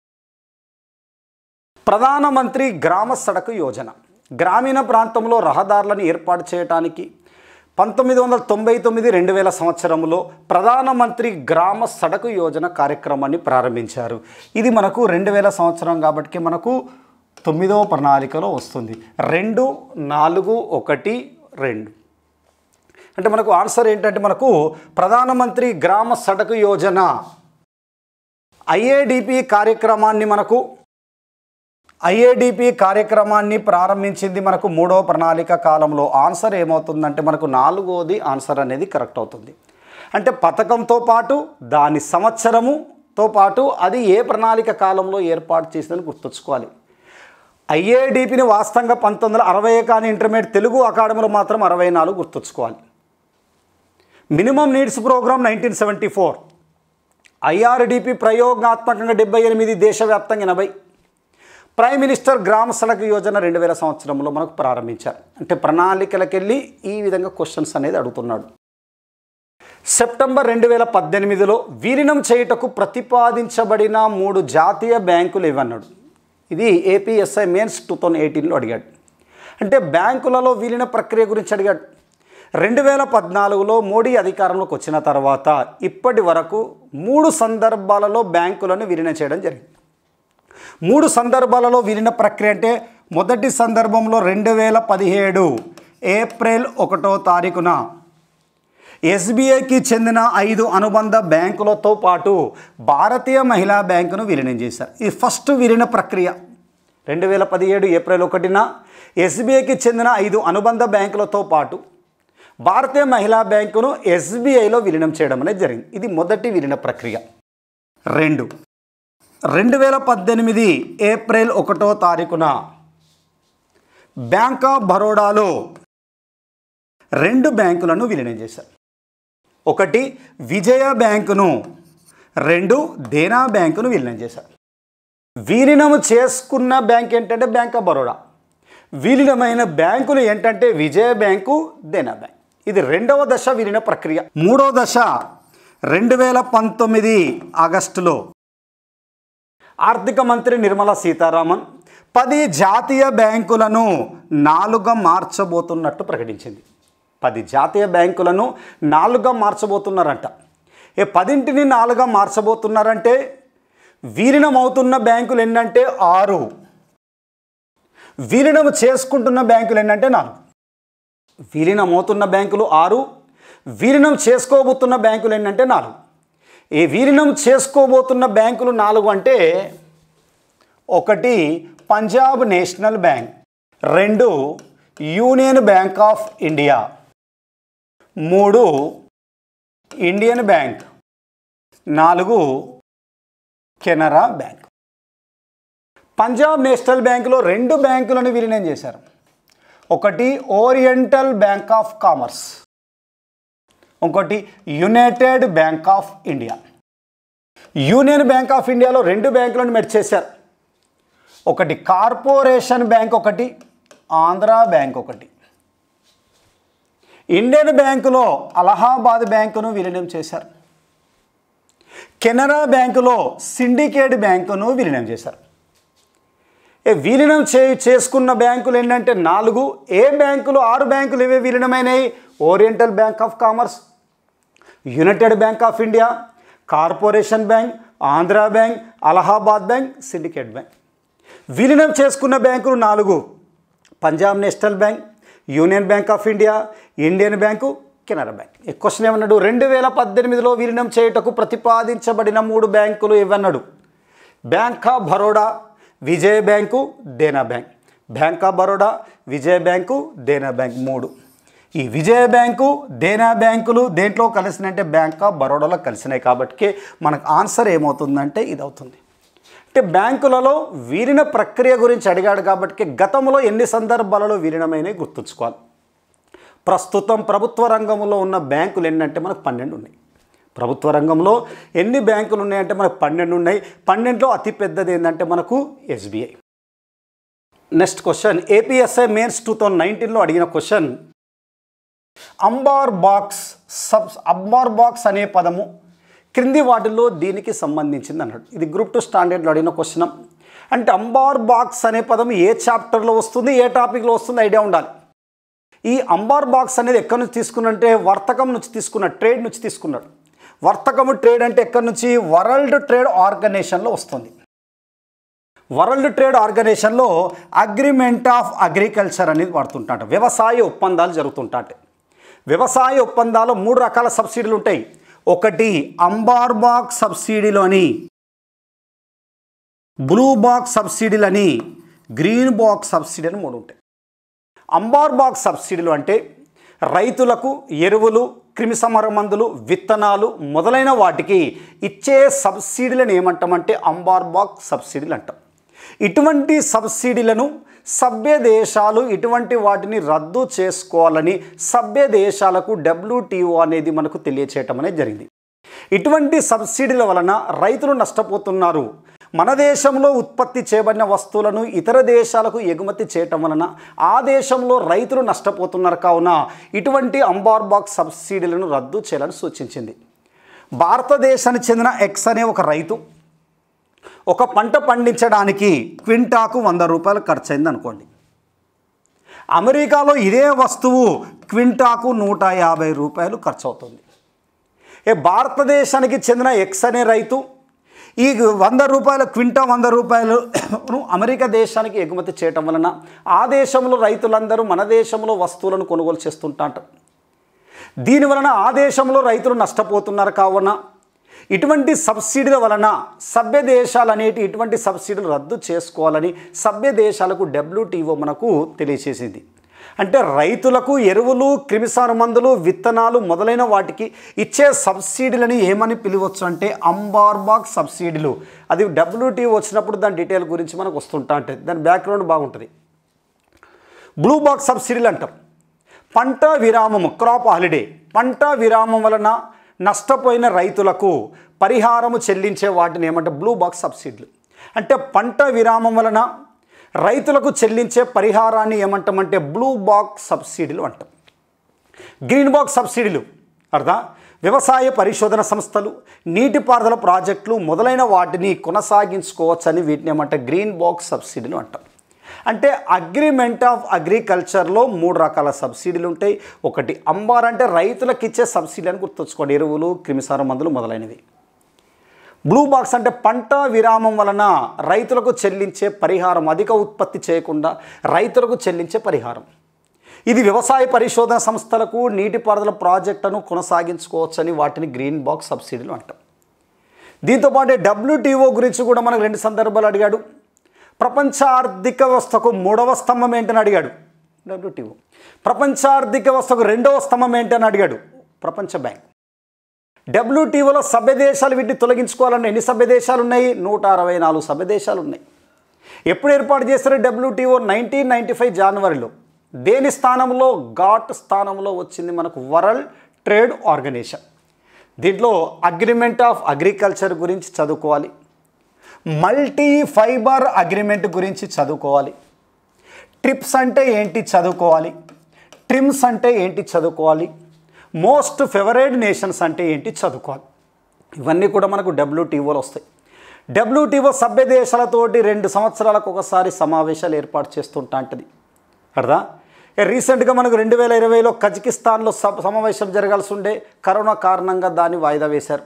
ప్రధానమంత్రి గ్రామ సడక్ యోజన, గ్రామీణ ప్రాంతంలో రహదారులను ఏర్పాటు చేయడానికి 1999-2000 సంవత్సరంలో ప్రధానమంత్రి గ్రామ సడక్ యోజన కార్యక్రమాన్ని ప్రారంభించారు. ఇది మనకు 2000 సంవత్సరం కాబట్టి మనకు 9వ ప్రణాళికలో వస్తుంది. 2-4-1-2 అంటే మనకు ఆన్సర్ ఏంటంటే మనకు ప్రధానమంత్రి గ్రామ సడక్ యోజన ఐఏడిపి కార్యక్రమాన్ని ప్రారంభించింది మనకు 3వ ప్రణాళిక కాలంలో. ఆన్సర్ ఏమవుతుందంటే మనకు 4వది ఆన్సర్ అనేది కరెక్ట్ అవుతుంది. అంటే పథకంతో పాటు దాని సంవత్సరముతో పాటు అది ఏ ప్రణాళిక కాలంలో ఏర్పాటు చేసిందని గుర్తుంచుకోవాలి. ఐఏడిపిని వాస్తవంగా 1960 కానీ ఇంటర్మీడియట్ తెలుగు అకాడమీలో మాత్రం 64 గుర్తుంచుకోవాలి. మినిమం నీడ్స్ ప్రోగ్రామ్ 1974, ఐఆర్డిపి ప్రయోగాత్మకంగా 78, దేశవ్యాప్తంగా 80. ప్రైమ్ మినిస్టర్ గ్రామ సడక్ యోజన 2000 సంవత్సరంలో మనకు ప్రారంభించారు. అంటే ప్రణాళికలకు వెళ్ళి ఈ విధంగా క్వశ్చన్స్ అనేది అడుగుతున్నాడు. సెప్టెంబర్ 2018లో విలీనం చేయుటకు ప్రతిపాదించబడిన 3 జాతీయ బ్యాంకులు ఇవన్నాడు. ఇది ఏపీఎస్ఐ మెయిన్స్ 2018లో అడిగాడు. అంటే బ్యాంకులలో విలీన ప్రక్రియ గురించి అడిగాడు. 2014లో మోడీ అధికారంలోకి వచ్చిన తర్వాత ఇప్పటి వరకు 3 సందర్భాలలో బ్యాంకులను విలీనం చేయడం జరిగింది. 3 సందర్భాలలో విలీన ప్రక్రియ అంటే మొదటి సందర్భంలో 2017 ఏప్రిల్ 1వ తారీఖున ఎస్బీఐకి చెందిన 5 అనుబంధ బ్యాంకులతో పాటు భారతీయ మహిళా బ్యాంకును విలీనం చేశారు. ఇది ఫస్ట్ విలీన ప్రక్రియ. 2017 ఏప్రిల్ 1న ఎస్బీఐకి చెందిన 5 అనుబంధ బ్యాంకులతో పాటు భారతీయ మహిళా బ్యాంకును ఎస్బీఐలో విలీనం చేయడం అనేది జరిగింది. ఇది మొదటి విలీన ప్రక్రియ. 2018 ఏప్రిల్ 1వ తారీఖున బ్యాంక్ ఆఫ్ బరోడాలో 2 బ్యాంకులను విలీనం చేశారు. ఒకటి విజయ బ్యాంకును, 2 దేనా బ్యాంకును విలీనం చేశారు. విలీనం చేసుకున్న బ్యాంక్ ఏంటంటే బ్యాంక్ ఆఫ్ బరోడా. విలీనమైన బ్యాంకులు ఏంటంటే విజయ బ్యాంకు, దేనా బ్యాంక్. ఇది 2వ దశ విలీన ప్రక్రియ. 3వ దశ 2019 ఆగస్టులో ఆర్థిక మంత్రి నిర్మలా సీతారామన్ 10 జాతీయ బ్యాంకులను 4గా మార్చబోతున్నట్టు ప్రకటించింది. 10 జాతీయ బ్యాంకులను 4గా మార్చబోతున్నారంట. 10ని 4గా మార్చబోతున్నారంటే విలీనం అవుతున్న బ్యాంకులు ఏంటంటే 6, విలీనం చేసుకుంటున్న బ్యాంకులు ఏంటంటే 4. విలీనం అవుతున్న బ్యాంకులు 6, విలీనం చేసుకోబోతున్న బ్యాంకులు ఏంటంటే 4. ఈ విలీనం చేసుకోబోతున్న బ్యాంకులు 4 అంటే 1 Punjab national bank, 2 union bank of India, 3 Indian bank, 4 Canara bank. Punjab national బ్యాంకులో 2 బ్యాంకులను విలీనం చేశారు. 1 oriental bank of commerce, 1 United bank of India. Union bank of ఇండియాలో 2 బ్యాంకులను మెర్జ్ చేశారు. 1 corporation bank, 1 Andhra bank, 1 Indian బ్యాంకులో అలహాబాద్ బ్యాంకును విలీనం చేశారు. కెనరా బ్యాంకులో సిండికేట్ బ్యాంకును విలీనం చేశారు. విలీనం చేసుకున్న బ్యాంకులు ఏంటంటే 4. ఏ బ్యాంకులు 6 బ్యాంకులు ఇవే విలీనమైనవి. Oriental bank of commerce, united bank of India, corporation bank, Andhra bank, Allahabad bank, syndicate bank. విలీనం చేసుకున్న బ్యాంకులు 4: Punjab national bank, union bank of India, Indian bank, Canara bank. ఈ క్వశ్చన్ ఏమన్నాడు? 2018లో విలీనం చేయుటకు ప్రతిపాదించబడిన 3 బ్యాంకులు ఇవన్నాడు. Bank of Baroda, Vijaya bank, Dena bank. Bank of Baroda, Vijaya bank, Dena bank 3. ఈ విజయ బ్యాంకు, దేనా బ్యాంకులు దేంట్లో కలిసినాయంటే బ్యాంక్ ఆఫ్ బరోడాలో కలిసినాయి. కాబట్టి మనకు ఆన్సర్ ఏమవుతుందంటే ఇది అవుతుంది. అంటే బ్యాంకులలో విలీన ప్రక్రియ గురించి అడిగాడు కాబట్టి గతంలో ఎన్ని సందర్భాలలో విలీనమైనవి గుర్తుంచుకోవాలి. ప్రస్తుతం ప్రభుత్వ రంగంలో ఉన్న బ్యాంకులు ఎన్నంటే మనకు 12 ఉన్నాయి. ప్రభుత్వ రంగంలో ఎన్ని బ్యాంకులు ఉన్నాయంటే మనకు 12 ఉన్నాయి. 12లో అతి పెద్దది ఏంటంటే మనకు SBI. Next question, APSI mains 2019లో అడిగిన క్వశ్చన్, అంబార్ బాక్స్ అనే పదము క్రింది వాటిలో దీనికి సంబంధించింది అన్నాడు. ఇది గ్రూప్ 2 స్టాండర్డ్లో అడిగిన క్వశ్చన్. అంటే అంబార్ బాక్స్ అనే పదం ఏ చాప్టర్లో వస్తుంది, ఏ టాపిక్లో వస్తుంది ఐడియా ఉండాలి. ఈ అంబార్ బాక్స్ అనేది ఎక్కడి నుంచి తీసుకున్నంటే వర్తకం నుంచి తీసుకున్నాడు, ట్రేడ్ నుంచి తీసుకున్నాడు. వర్తకము ట్రేడ్ అంటే ఎక్కడి నుంచి, వరల్డ్ ట్రేడ్ ఆర్గనైజేషన్లో వస్తుంది. వరల్డ్ ట్రేడ్ ఆర్గనైజేషన్లో అగ్రిమెంట్ ఆఫ్ అగ్రికల్చర్ అనేది వాడుతుంటాట. వ్యవసాయ ఒప్పందాలు జరుగుతుంటాట. వ్యవసాయ ఒప్పందాలు 3 రకాల సబ్సిడీలు ఉంటాయి. ఒకటి అంబార్ బాక్స్ సబ్సిడీలు అని, బ్లూ బాక్స్ సబ్సిడీలు అని, గ్రీన్ బాక్స్ సబ్సిడీ అని 3 ఉంటాయి. అంబార్ బాక్స్ సబ్సిడీలు అంటే రైతులకు ఎరువులు, క్రిమిసంహార మందులు, విత్తనాలు మొదలైన వాటికి ఇచ్చే సబ్సిడీలను ఏమంటామంటే అంబార్ బాక్స్ సబ్సిడీలు అంటాం. ఇటువంటి సబ్సిడీలను సభ్య దేశాలు ఇటువంటి వాటిని రద్దు చేసుకోవాలని సభ్య దేశాలకు WTO అనేది మనకు తెలియచేయటం అనేది జరిగింది. ఇటువంటి సబ్సిడీల వలన రైతులు నష్టపోతున్నారు. మన దేశంలో ఉత్పత్తి చేయబడిన వస్తువులను ఇతర దేశాలకు ఎగుమతి చేయటం వలన ఆ దేశంలో రైతులు నష్టపోతున్నారు. కావున ఇటువంటి అంబార్ బాక్స్ సబ్సిడీలను రద్దు చేయాలని సూచించింది. భారతదేశానికి చెందిన ఎక్స్ అనే ఒక రైతు ఒక పంట పండించడానికి క్వింటాకు 100 రూపాయలు ఖర్చు అయింది అనుకోండి. అమెరికాలో ఇదే వస్తువు క్వింటాకు 150 రూపాయలు ఖర్చు అవుతుంది. భారతదేశానికి చెందిన ఎక్స్ అనే రైతు ఈ 100 రూపాయల క్వింటా 100 రూపాయలను అమెరికా దేశానికి ఎగుమతి చేయటం వలన ఆ దేశంలో రైతులందరూ మన దేశంలో వస్తువులను కొనుగోలు చేస్తుంటారు. దీనివలన ఆ దేశంలో రైతులు నష్టపోతున్నారు. కావున ఇటువంటి సబ్సిడీల వలన సభ్య దేశాలు అనేటి ఇటువంటి సబ్సిడీలు రద్దు చేసుకోవాలని సభ్య దేశాలకు WTO మనకు తెలియచేసింది. అంటే రైతులకు ఎరువులు, క్రిమిసంహార మందులు, విత్తనాలు మొదలైన వాటికి ఇచ్చే సబ్సిడీలని ఏమని పిలవచ్చు అంటే అంబార్ బాక్స్ సబ్సిడీలు. అది WTO వచ్చినప్పుడు దాని డీటెయిల్ గురించి మనకు వస్తుంటా ఉంటుంది, దాని బ్యాక్గ్రౌండ్ బాగుంటుంది. బ్లూ బాక్స్ సబ్సిడీలు అంటాం. పంట విరామము, క్రాప్ హాలిడే, పంట విరామం వలన నష్టపోయిన రైతులకు పరిహారము చెల్లించే వాటిని ఏమంటే బ్లూ బాక్స్ సబ్సిడీలు. అంటే పంట విరామం వలన రైతులకు చెల్లించే పరిహారాన్ని ఏమంటామంటే బ్లూ బాక్స్ సబ్సిడీలు అంటాం. గ్రీన్ బాక్స్ సబ్సిడీలు అర్థం వ్యవసాయ పరిశోధన సంస్థలు, నీటిపారుదల ప్రాజెక్టులు మొదలైన వాటిని కొనసాగించుకోవచ్చని వీటిని ఏమంటే గ్రీన్ బాక్స్ సబ్సిడీలు అంటాం. అంటే అగ్రిమెంట్ ఆఫ్ అగ్రికల్చర్లో 3 రకాల సబ్సిడీలు ఉంటాయి. ఒకటి అంబార్ అంటే రైతులకు ఇచ్చే సబ్సిడీ అని గుర్తుంచుకోండి, ఎరువులు, క్రిమిసంహార మందులు మొదలైనవి. బ్లూ బాక్స్ అంటే పంట విరామం వలన రైతులకు చెల్లించే పరిహారం, అధిక ఉత్పత్తి చేయకుండా రైతులకు చెల్లించే పరిహారం. ఇది వ్యవసాయ పరిశోధన సంస్థలకు, నీటిపారుదల ప్రాజెక్టులను కొనసాగించుకోవచ్చని వాటిని గ్రీన్ బాక్స్ సబ్సిడీలు అంటాం. దీంతోపాటు WTO గురించి కూడా మనకు 2 సందర్భాలు అడిగాడు. ప్రపంచ ఆర్థిక వ్యవస్థకు 3వ స్తంభం ఏంటని అడిగాడు WTO. ప్రపంచ ఆర్థిక వ్యవస్థకు 2వ స్తంభం ఏంటని అడిగాడు ప్రపంచ బ్యాంక్. WTOలో సభ్య దేశాలు వీటిని తొలగించుకోవాలని ఎన్ని సభ్య దేశాలు ఉన్నాయి? 164 సభ్య దేశాలు ఉన్నాయి. ఎప్పుడు ఏర్పాటు చేశారు WTO? 1995 జనవరిలో. దేని స్థానంలో? GATT స్థానంలో వచ్చింది మనకు వరల్డ్ ట్రేడ్ ఆర్గనైజేషన్. దీంట్లో అగ్రిమెంట్ ఆఫ్ అగ్రికల్చర్ గురించి చదువుకోవాలి, మల్టీ ఫైబర్ అగ్రిమెంట్ గురించి చదువుకోవాలి, ట్రిప్స్ అంటే ఏంటి చదువుకోవాలి, ట్రిమ్స్ అంటే ఏంటి చదువుకోవాలి, మోస్ట్ ఫేవరెట్ నేషన్స్ అంటే ఏంటి చదువుకోవాలి. ఇవన్నీ కూడా మనకు WTOలో వస్తాయి. WTO సభ్య దేశాలతోటి 2 సంవత్సరాలకు ఒకసారి సమావేశాలు ఏర్పాటు చేస్తుంటా ఉంటుంది అర్థం. రీసెంట్గా మనకు 2020లో కజకిస్తాన్లో సమావేశం జరగాల్సి ఉండే, కరోనా కారణంగా దాన్ని వాయిదా వేశారు.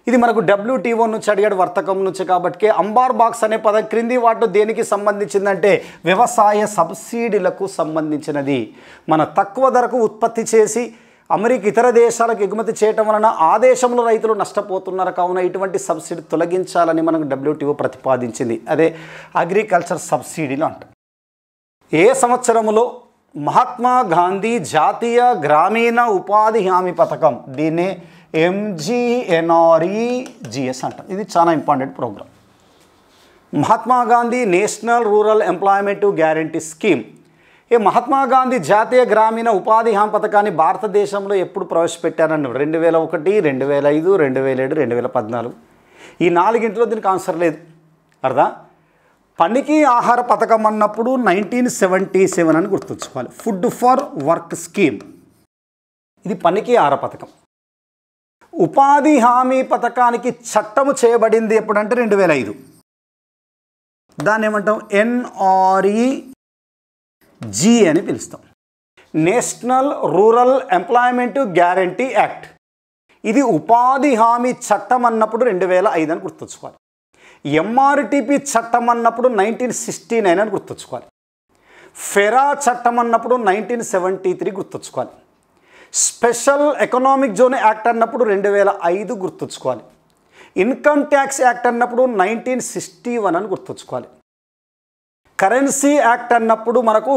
ఇది మనకు WTO నుంచి అడిగాడు, వర్తకం నుంచి. కాబట్టి అంబార్ బాక్స్ అనే పదం క్రింది వాటిలో దేనికి సంబంధించిందంటే వ్యవసాయ సబ్సిడీలకు సంబంధించినది. మన తక్కువ ధరకు ఉత్పత్తి చేసి అమెరికా ఇతర దేశాలకు ఎగుమతి చేయటం వలన ఆ దేశంలో రైతులు నష్టపోతున్నారు. కావున ఇటువంటి సబ్సిడీ తొలగించాలని మనకు WTO ప్రతిపాదించింది. అదే అగ్రికల్చర్ సబ్సిడీలు అంటాం. ఏ సంవత్సరంలో మహాత్మా గాంధీ జాతీయ గ్రామీణ ఉపాధి హామీ పథకం, దీన్నే MGNREGS అంటాం. ఇది చాలా important programme. Mahatma Gandhi national rural employment guarantee scheme Mahatma Gandhi జాతీయ గ్రామీణ ఉపాధి హామీ పథకాన్ని భారతదేశంలో ఎప్పుడు ప్రవేశపెట్టారని 2001, 2005, 2007, 2014 ఈ 4 దీనికి ఆన్సర్ లేదు. అర్థం? పనికి ఆహార పథకం అన్నప్పుడు 1977 అని గుర్తుంచుకోవాలి. ఫుడ్ ఫర్ వర్క్ స్కీమ్, ఇది పనికి ఆహార పథకం. ఉపాధి హామీ పథకానికి చట్టము చేయబడింది ఎప్పుడంటే 2005. దాన్ని ఏమంటాం? NREG అని పిలుస్తాం, national rural employment guarantee act. ఇది ఉపాధి హామీ చట్టం అన్నప్పుడు 2005 అని గుర్తుంచుకోవాలి. MRTP చట్టం అన్నప్పుడు 1969 అని గుర్తుంచుకోవాలి. ఫెరా చట్టం అన్నప్పుడు 1973 గుర్తుంచుకోవాలి. స్పెషల్ ఎకనామిక్ జోన్ యాక్ట్ అన్నప్పుడు 2005 గుర్తుంచుకోవాలి. ఇన్కమ్ ట్యాక్స్ యాక్ట్ అన్నప్పుడు 1961 అని గుర్తుంచుకోవాలి. కరెన్సీ యాక్ట్ అన్నప్పుడు మనకు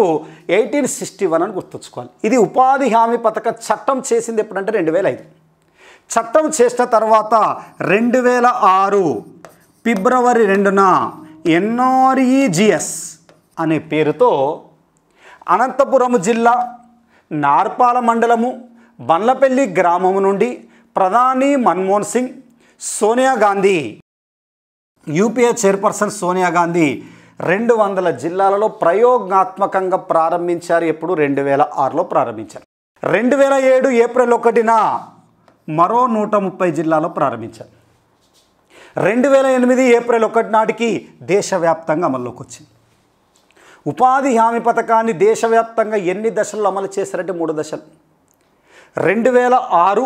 1861 అని గుర్తుంచుకోవాలి. ఇది ఉపాధి హామీ పథక చట్టం చేసింది ఎప్పుడంటే 2005. చట్టం చేసిన తర్వాత 2006 ఫిబ్రవరి 2న NREGS అనే పేరుతో అనంతపురం జిల్లా నార్పాల మండలము బండ్లపల్లి గ్రామము నుండి ప్రధాని మన్మోహన్ సింగ్, సోనియా గాంధీ, యూపీఏ చైర్పర్సన్ సోనియా గాంధీ 200 జిల్లాలలో ప్రయోగాత్మకంగా ప్రారంభించారు. ఎప్పుడు? 2006లో ప్రారంభించారు. 2007 ఏప్రిల్ 1న మరో 130 జిల్లాలో ప్రారంభించారు. 2008 ఏప్రిల్ 1 నాటికి దేశవ్యాప్తంగా అమల్లోకి వచ్చింది. ఉపాధి హామీ పథకాన్ని దేశవ్యాప్తంగా ఎన్ని దశల్లో అమలు చేశారంటే 3 దశలు. 2006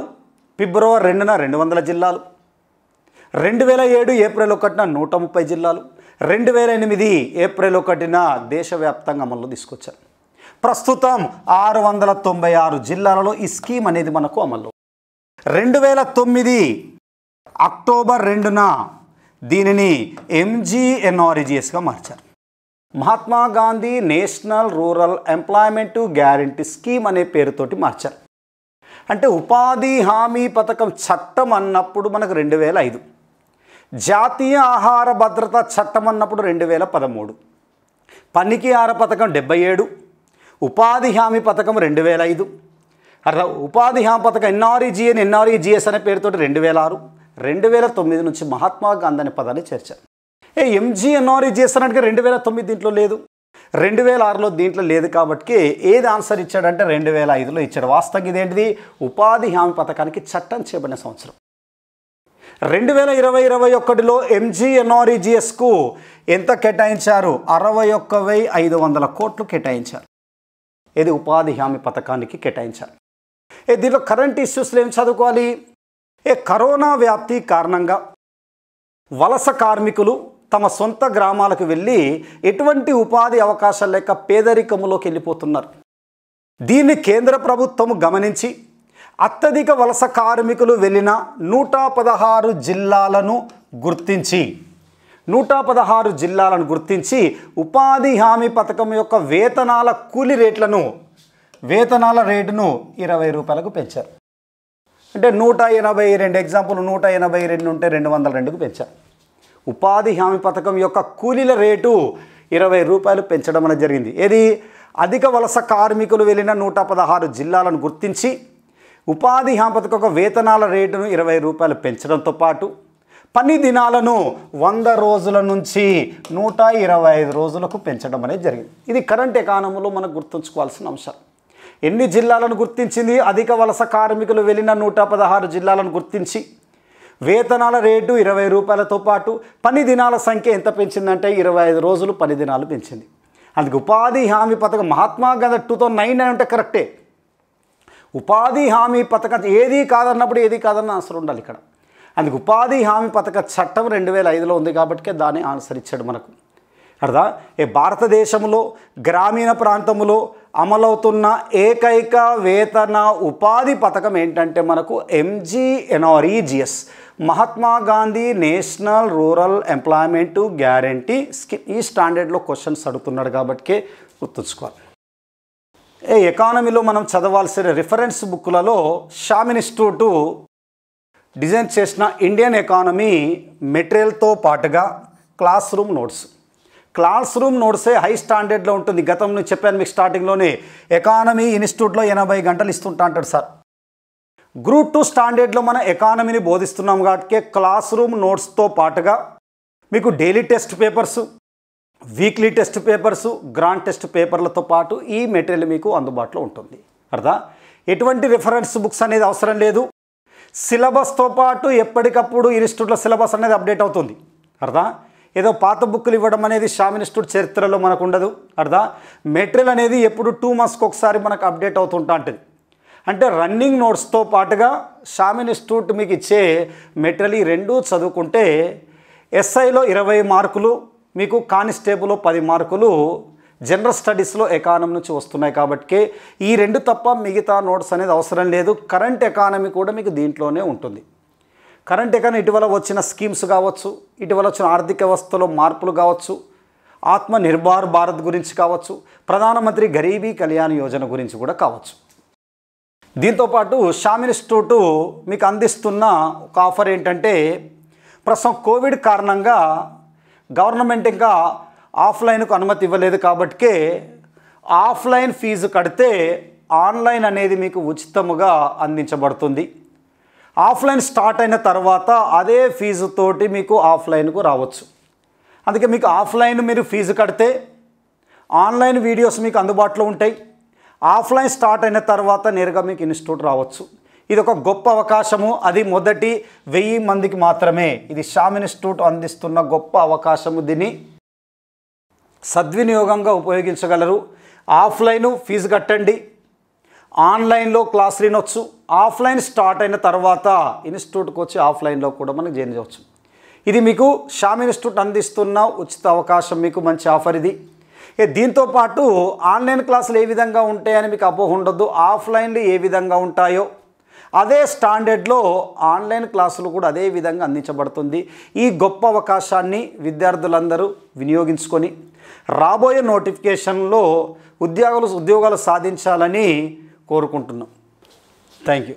ఫిబ్రవరి 2న 200 జిల్లాలు, 2007 ఏప్రిల్ 1న 130 జిల్లాలు, 2008 ఏప్రిల్ 1న దేశవ్యాప్తంగా అమల్లో తీసుకొచ్చారు. ప్రస్తుతం 696 జిల్లాలలో ఈ స్కీమ్ అనేది మనకు అమల్లో. 2009 అక్టోబర్ 2న దీనిని MGNREGSగా మార్చారు. Mahatma Gandhi national rural employment guarantee scheme అనే పేరుతోటి మార్చారు. అంటే ఉపాధి హామీ పథకం చట్టం అన్నప్పుడు మనకు 2005, జాతీయ ఆహార భద్రత చట్టం అన్నప్పుడు 2013, పనికి ఆహార పథకం 77, ఉపాధి హామీ పథకం 2005, అట్లా ఉపాధి హామీ పథకం NREGS అనే పేరుతో 2006, 2009 నుంచి మహాత్మా గాంధీ అనే పదాన్ని చేర్చారు. MGNREGS అంటే 2009 దీంట్లో లేదు, 2006లో దీంట్లో లేదు. కాబట్టి ఏది ఆన్సర్ ఇచ్చాడంటే 2005లో ఇచ్చాడు. వాస్తవంగా ఇదేంటిది? ఉపాధి హామీ పథకానికి చట్టం చేయబడిన సంవత్సరం. 2020-21లో MGNREGSకు ఎంత కేటాయించారు? 61,500 కోట్లు కేటాయించారు. ఇది ఉపాధి హామీ పథకానికి కేటాయించారు. దీంట్లో కరెంట్ ఇష్యూస్లో ఏం చదువుకోవాలి? కరోనా వ్యాప్తి కారణంగా వలస కార్మికులు తమ సొంత గ్రామాలకు వెళ్ళి ఎటువంటి ఉపాధి అవకాశాలు లేక పేదరికంలోకి వెళ్ళిపోతున్నారు. దీన్ని కేంద్ర ప్రభుత్వం గమనించి అత్యధిక వలస కార్మికులు వెళ్ళిన 116 జిల్లాలను గుర్తించి ఉపాధి హామీ పథకం యొక్క వేతనాల రేటును 20 రూపాయలకు పెంచారు. అంటే 182, ఎగ్జాంపుల్ 182 ఉంటే 202కు పెంచారు. ఉపాధి హామీ పథకం యొక్క కూలీల రేటు 20 రూపాయలు పెంచడం అనేది జరిగింది. ఏది? అధిక వలస కార్మికులు వెళ్ళిన 116 జిల్లాలను గుర్తించి ఉపాధి హామీ పథకం యొక్క వేతనాల రేటును 20 రూపాయలు పెంచడంతో పాటు పని దినాలను 100 రోజుల నుంచి 125 రోజులకు పెంచడం అనేది జరిగింది. ఇది కరెంట్ ఎకానమీలో మనకు గుర్తుంచుకోవాల్సిన అంశం. ఎన్ని జిల్లాలను గుర్తించింది? అధిక వలస కార్మికులు వెళ్ళిన 116 జిల్లాలను గుర్తించి వేతనాల రేటు 20 రూపాయలతో పాటు పని దినాల సంఖ్య ఎంత పెంచిందంటే 25 రోజులు పని దినాలు పెంచింది. అందుకే ఉపాధి హామీ పథకం మహాత్మా గాంధీ 2009 అంటే కరెక్టే. ఉపాధి హామీ పథకం ఏది కాదన్నప్పుడు ఏది కాదన్న ఆన్సర్ ఉండాలి ఇక్కడ. అందుకే ఉపాధి హామీ పథక చట్టం 2005లో ఉంది కాబట్టి దాన్ని ఆన్సర్ ఇచ్చాడు మనకు. అర్థం? భారతదేశంలో గ్రామీణ ప్రాంతంలో అమలవుతున్న ఏకైక వేతన ఉపాధి పథకం ఏంటంటే మనకు MGNREGS, Mahatma Gandhi national rural employment guarantee scheme. ఈ స్టాండర్డ్లో క్వశ్చన్స్ అడుగుతున్నాడు కాబట్టి గుర్తుంచుకోవాలి. ఎకానమీలో మనం చదవాల్సిన రిఫరెన్స్ బుక్లలో షామ్ ఇన్స్టిట్యూట్ డిజైన్ చేసిన ఇండియన్ ఎకానమీ మెటీరియల్తో పాటుగా class room notes, class room నోట్సే హై స్టాండర్డ్లో ఉంటుంది. గతంలో చెప్పాను మీకు స్టార్టింగ్లోనే, ఎకానమీ ఇన్స్టిట్యూట్లో 80 గంటలు ఇస్తుంటా అంటాడు సార్. గ్రూప్ 2 స్టాండర్డ్లో మన ఎకానమీని బోధిస్తున్నాం కాబట్టి క్లాస్ రూమ్ నోట్స్తో పాటుగా మీకు daily test papers, weekly test papers, grand test పేపర్లతో పాటు ఈ మెటీరియల్ మీకు అందుబాటులో ఉంటుంది. అర్థం, ఎటువంటి రిఫరెన్స్ బుక్స్ అనేది అవసరం లేదు. సిలబస్తో పాటు ఎప్పటికప్పుడు ఇన్స్టిట్యూట్లో సిలబస్ అనేది అప్డేట్ అవుతుంది. అర్థం, ఏదో పాత బుక్కులు ఇవ్వడం అనేది శ్యామ్ ఇన్స్టిట్యూట్ చరిత్రలో మనకు ఉండదు. అర్థం, మెటీరియల్ అనేది ఎప్పుడు 2 monthsకి ఒకసారి మనకు అప్డేట్ అవుతుంటా ఉంటుంది. అంటే రన్నింగ్ నోట్స్తో పాటుగా శ్యామ్ ఇన్స్టిట్యూట్ మీకు ఇచ్చే మెటీరియల్ ఈ రెండు చదువుకుంటే ఎస్ఐలో 20 మార్కులు, మీకు కానిస్టేబుల్లో 10 మార్కులు, జనరల్ స్టడీస్లో ఎకానమీ నుంచి వస్తున్నాయి. కాబట్టి ఈ రెండు తప్ప మిగతా నోట్స్ అనేది అవసరం లేదు. కరెంట్ ఎకానమీ కూడా మీకు దీంట్లోనే ఉంటుంది. కరెంట్ ఎకానమీ ఇటీవల వచ్చిన స్కీమ్స్ కావచ్చు, ఇటీవల వచ్చిన ఆర్థిక వ్యవస్థలో మార్పులు కావచ్చు, ఆత్మ నిర్భర్ భారత్ గురించి కావచ్చు, ప్రధానమంత్రి గరీబీ కళ్యాణ్ యోజన గురించి కూడా కావచ్చు. దీంతోపాటు శ్యామ్ ఇన్స్టిట్యూట్ మీకు అందిస్తున్న ఒక ఆఫర్ ఏంటంటే, ప్రస్తుతం కోవిడ్ కారణంగా గవర్నమెంట్ ఇంకా ఆఫ్లైన్కు అనుమతి ఇవ్వలేదు. కాబట్టి ఆఫ్లైన్ ఫీజు కడితే ఆన్లైన్ అనేది మీకు ఉచితముగా అందించబడుతుంది. ఆఫ్లైన్ స్టార్ట్ అయిన తర్వాత అదే ఫీజుతోటి మీకు ఆఫ్లైన్కు రావచ్చు. అందుకే మీకు ఆఫ్లైన్ మీరు ఫీజు కడితే ఆన్లైన్ వీడియోస్ మీకు అందుబాటులో ఉంటాయి. ఆఫ్లైన్ స్టార్ట్ అయిన తర్వాత నేరుగా మీకు ఇన్స్టిట్యూట్ రావచ్చు. ఇది ఒక గొప్ప అవకాశము. అది మొదటి 1000 మందికి మాత్రమే. ఇది శ్యామ్ ఇన్స్టిట్యూట్ అందిస్తున్న గొప్ప అవకాశము. దీన్ని సద్వినియోగంగా ఉపయోగించగలరు. ఆఫ్లైన్ ఫీజు కట్టండి, ఆన్లైన్లో క్లాస్ వినొచ్చు. ఆఫ్లైన్ స్టార్ట్ అయిన తర్వాత ఇన్స్టిట్యూట్కి వచ్చి ఆఫ్లైన్లో కూడా మనకు జాయిన్ చేయవచ్చు. ఇది మీకు శ్యామ్ ఇన్స్టిట్యూట్ అందిస్తున్న ఉచిత అవకాశం. మీకు మంచి ఆఫర్ ఇది. దీంతోపాటు ఆన్లైన్ క్లాసులు ఏ విధంగా ఉంటాయని మీకు అపోహ ఉండొద్దు. ఆఫ్లైన్లో ఏ విధంగా ఉంటాయో అదే స్టాండర్డ్లో ఆన్లైన్ క్లాసులు కూడా అదే విధంగా అందించబడుతుంది. ఈ గొప్ప అవకాశాన్ని విద్యార్థులందరూ వినియోగించుకొని రాబోయే నోటిఫికేషన్లో ఉద్యోగాలు సాధించాలని కోరుకుంటున్నాం. Thank you.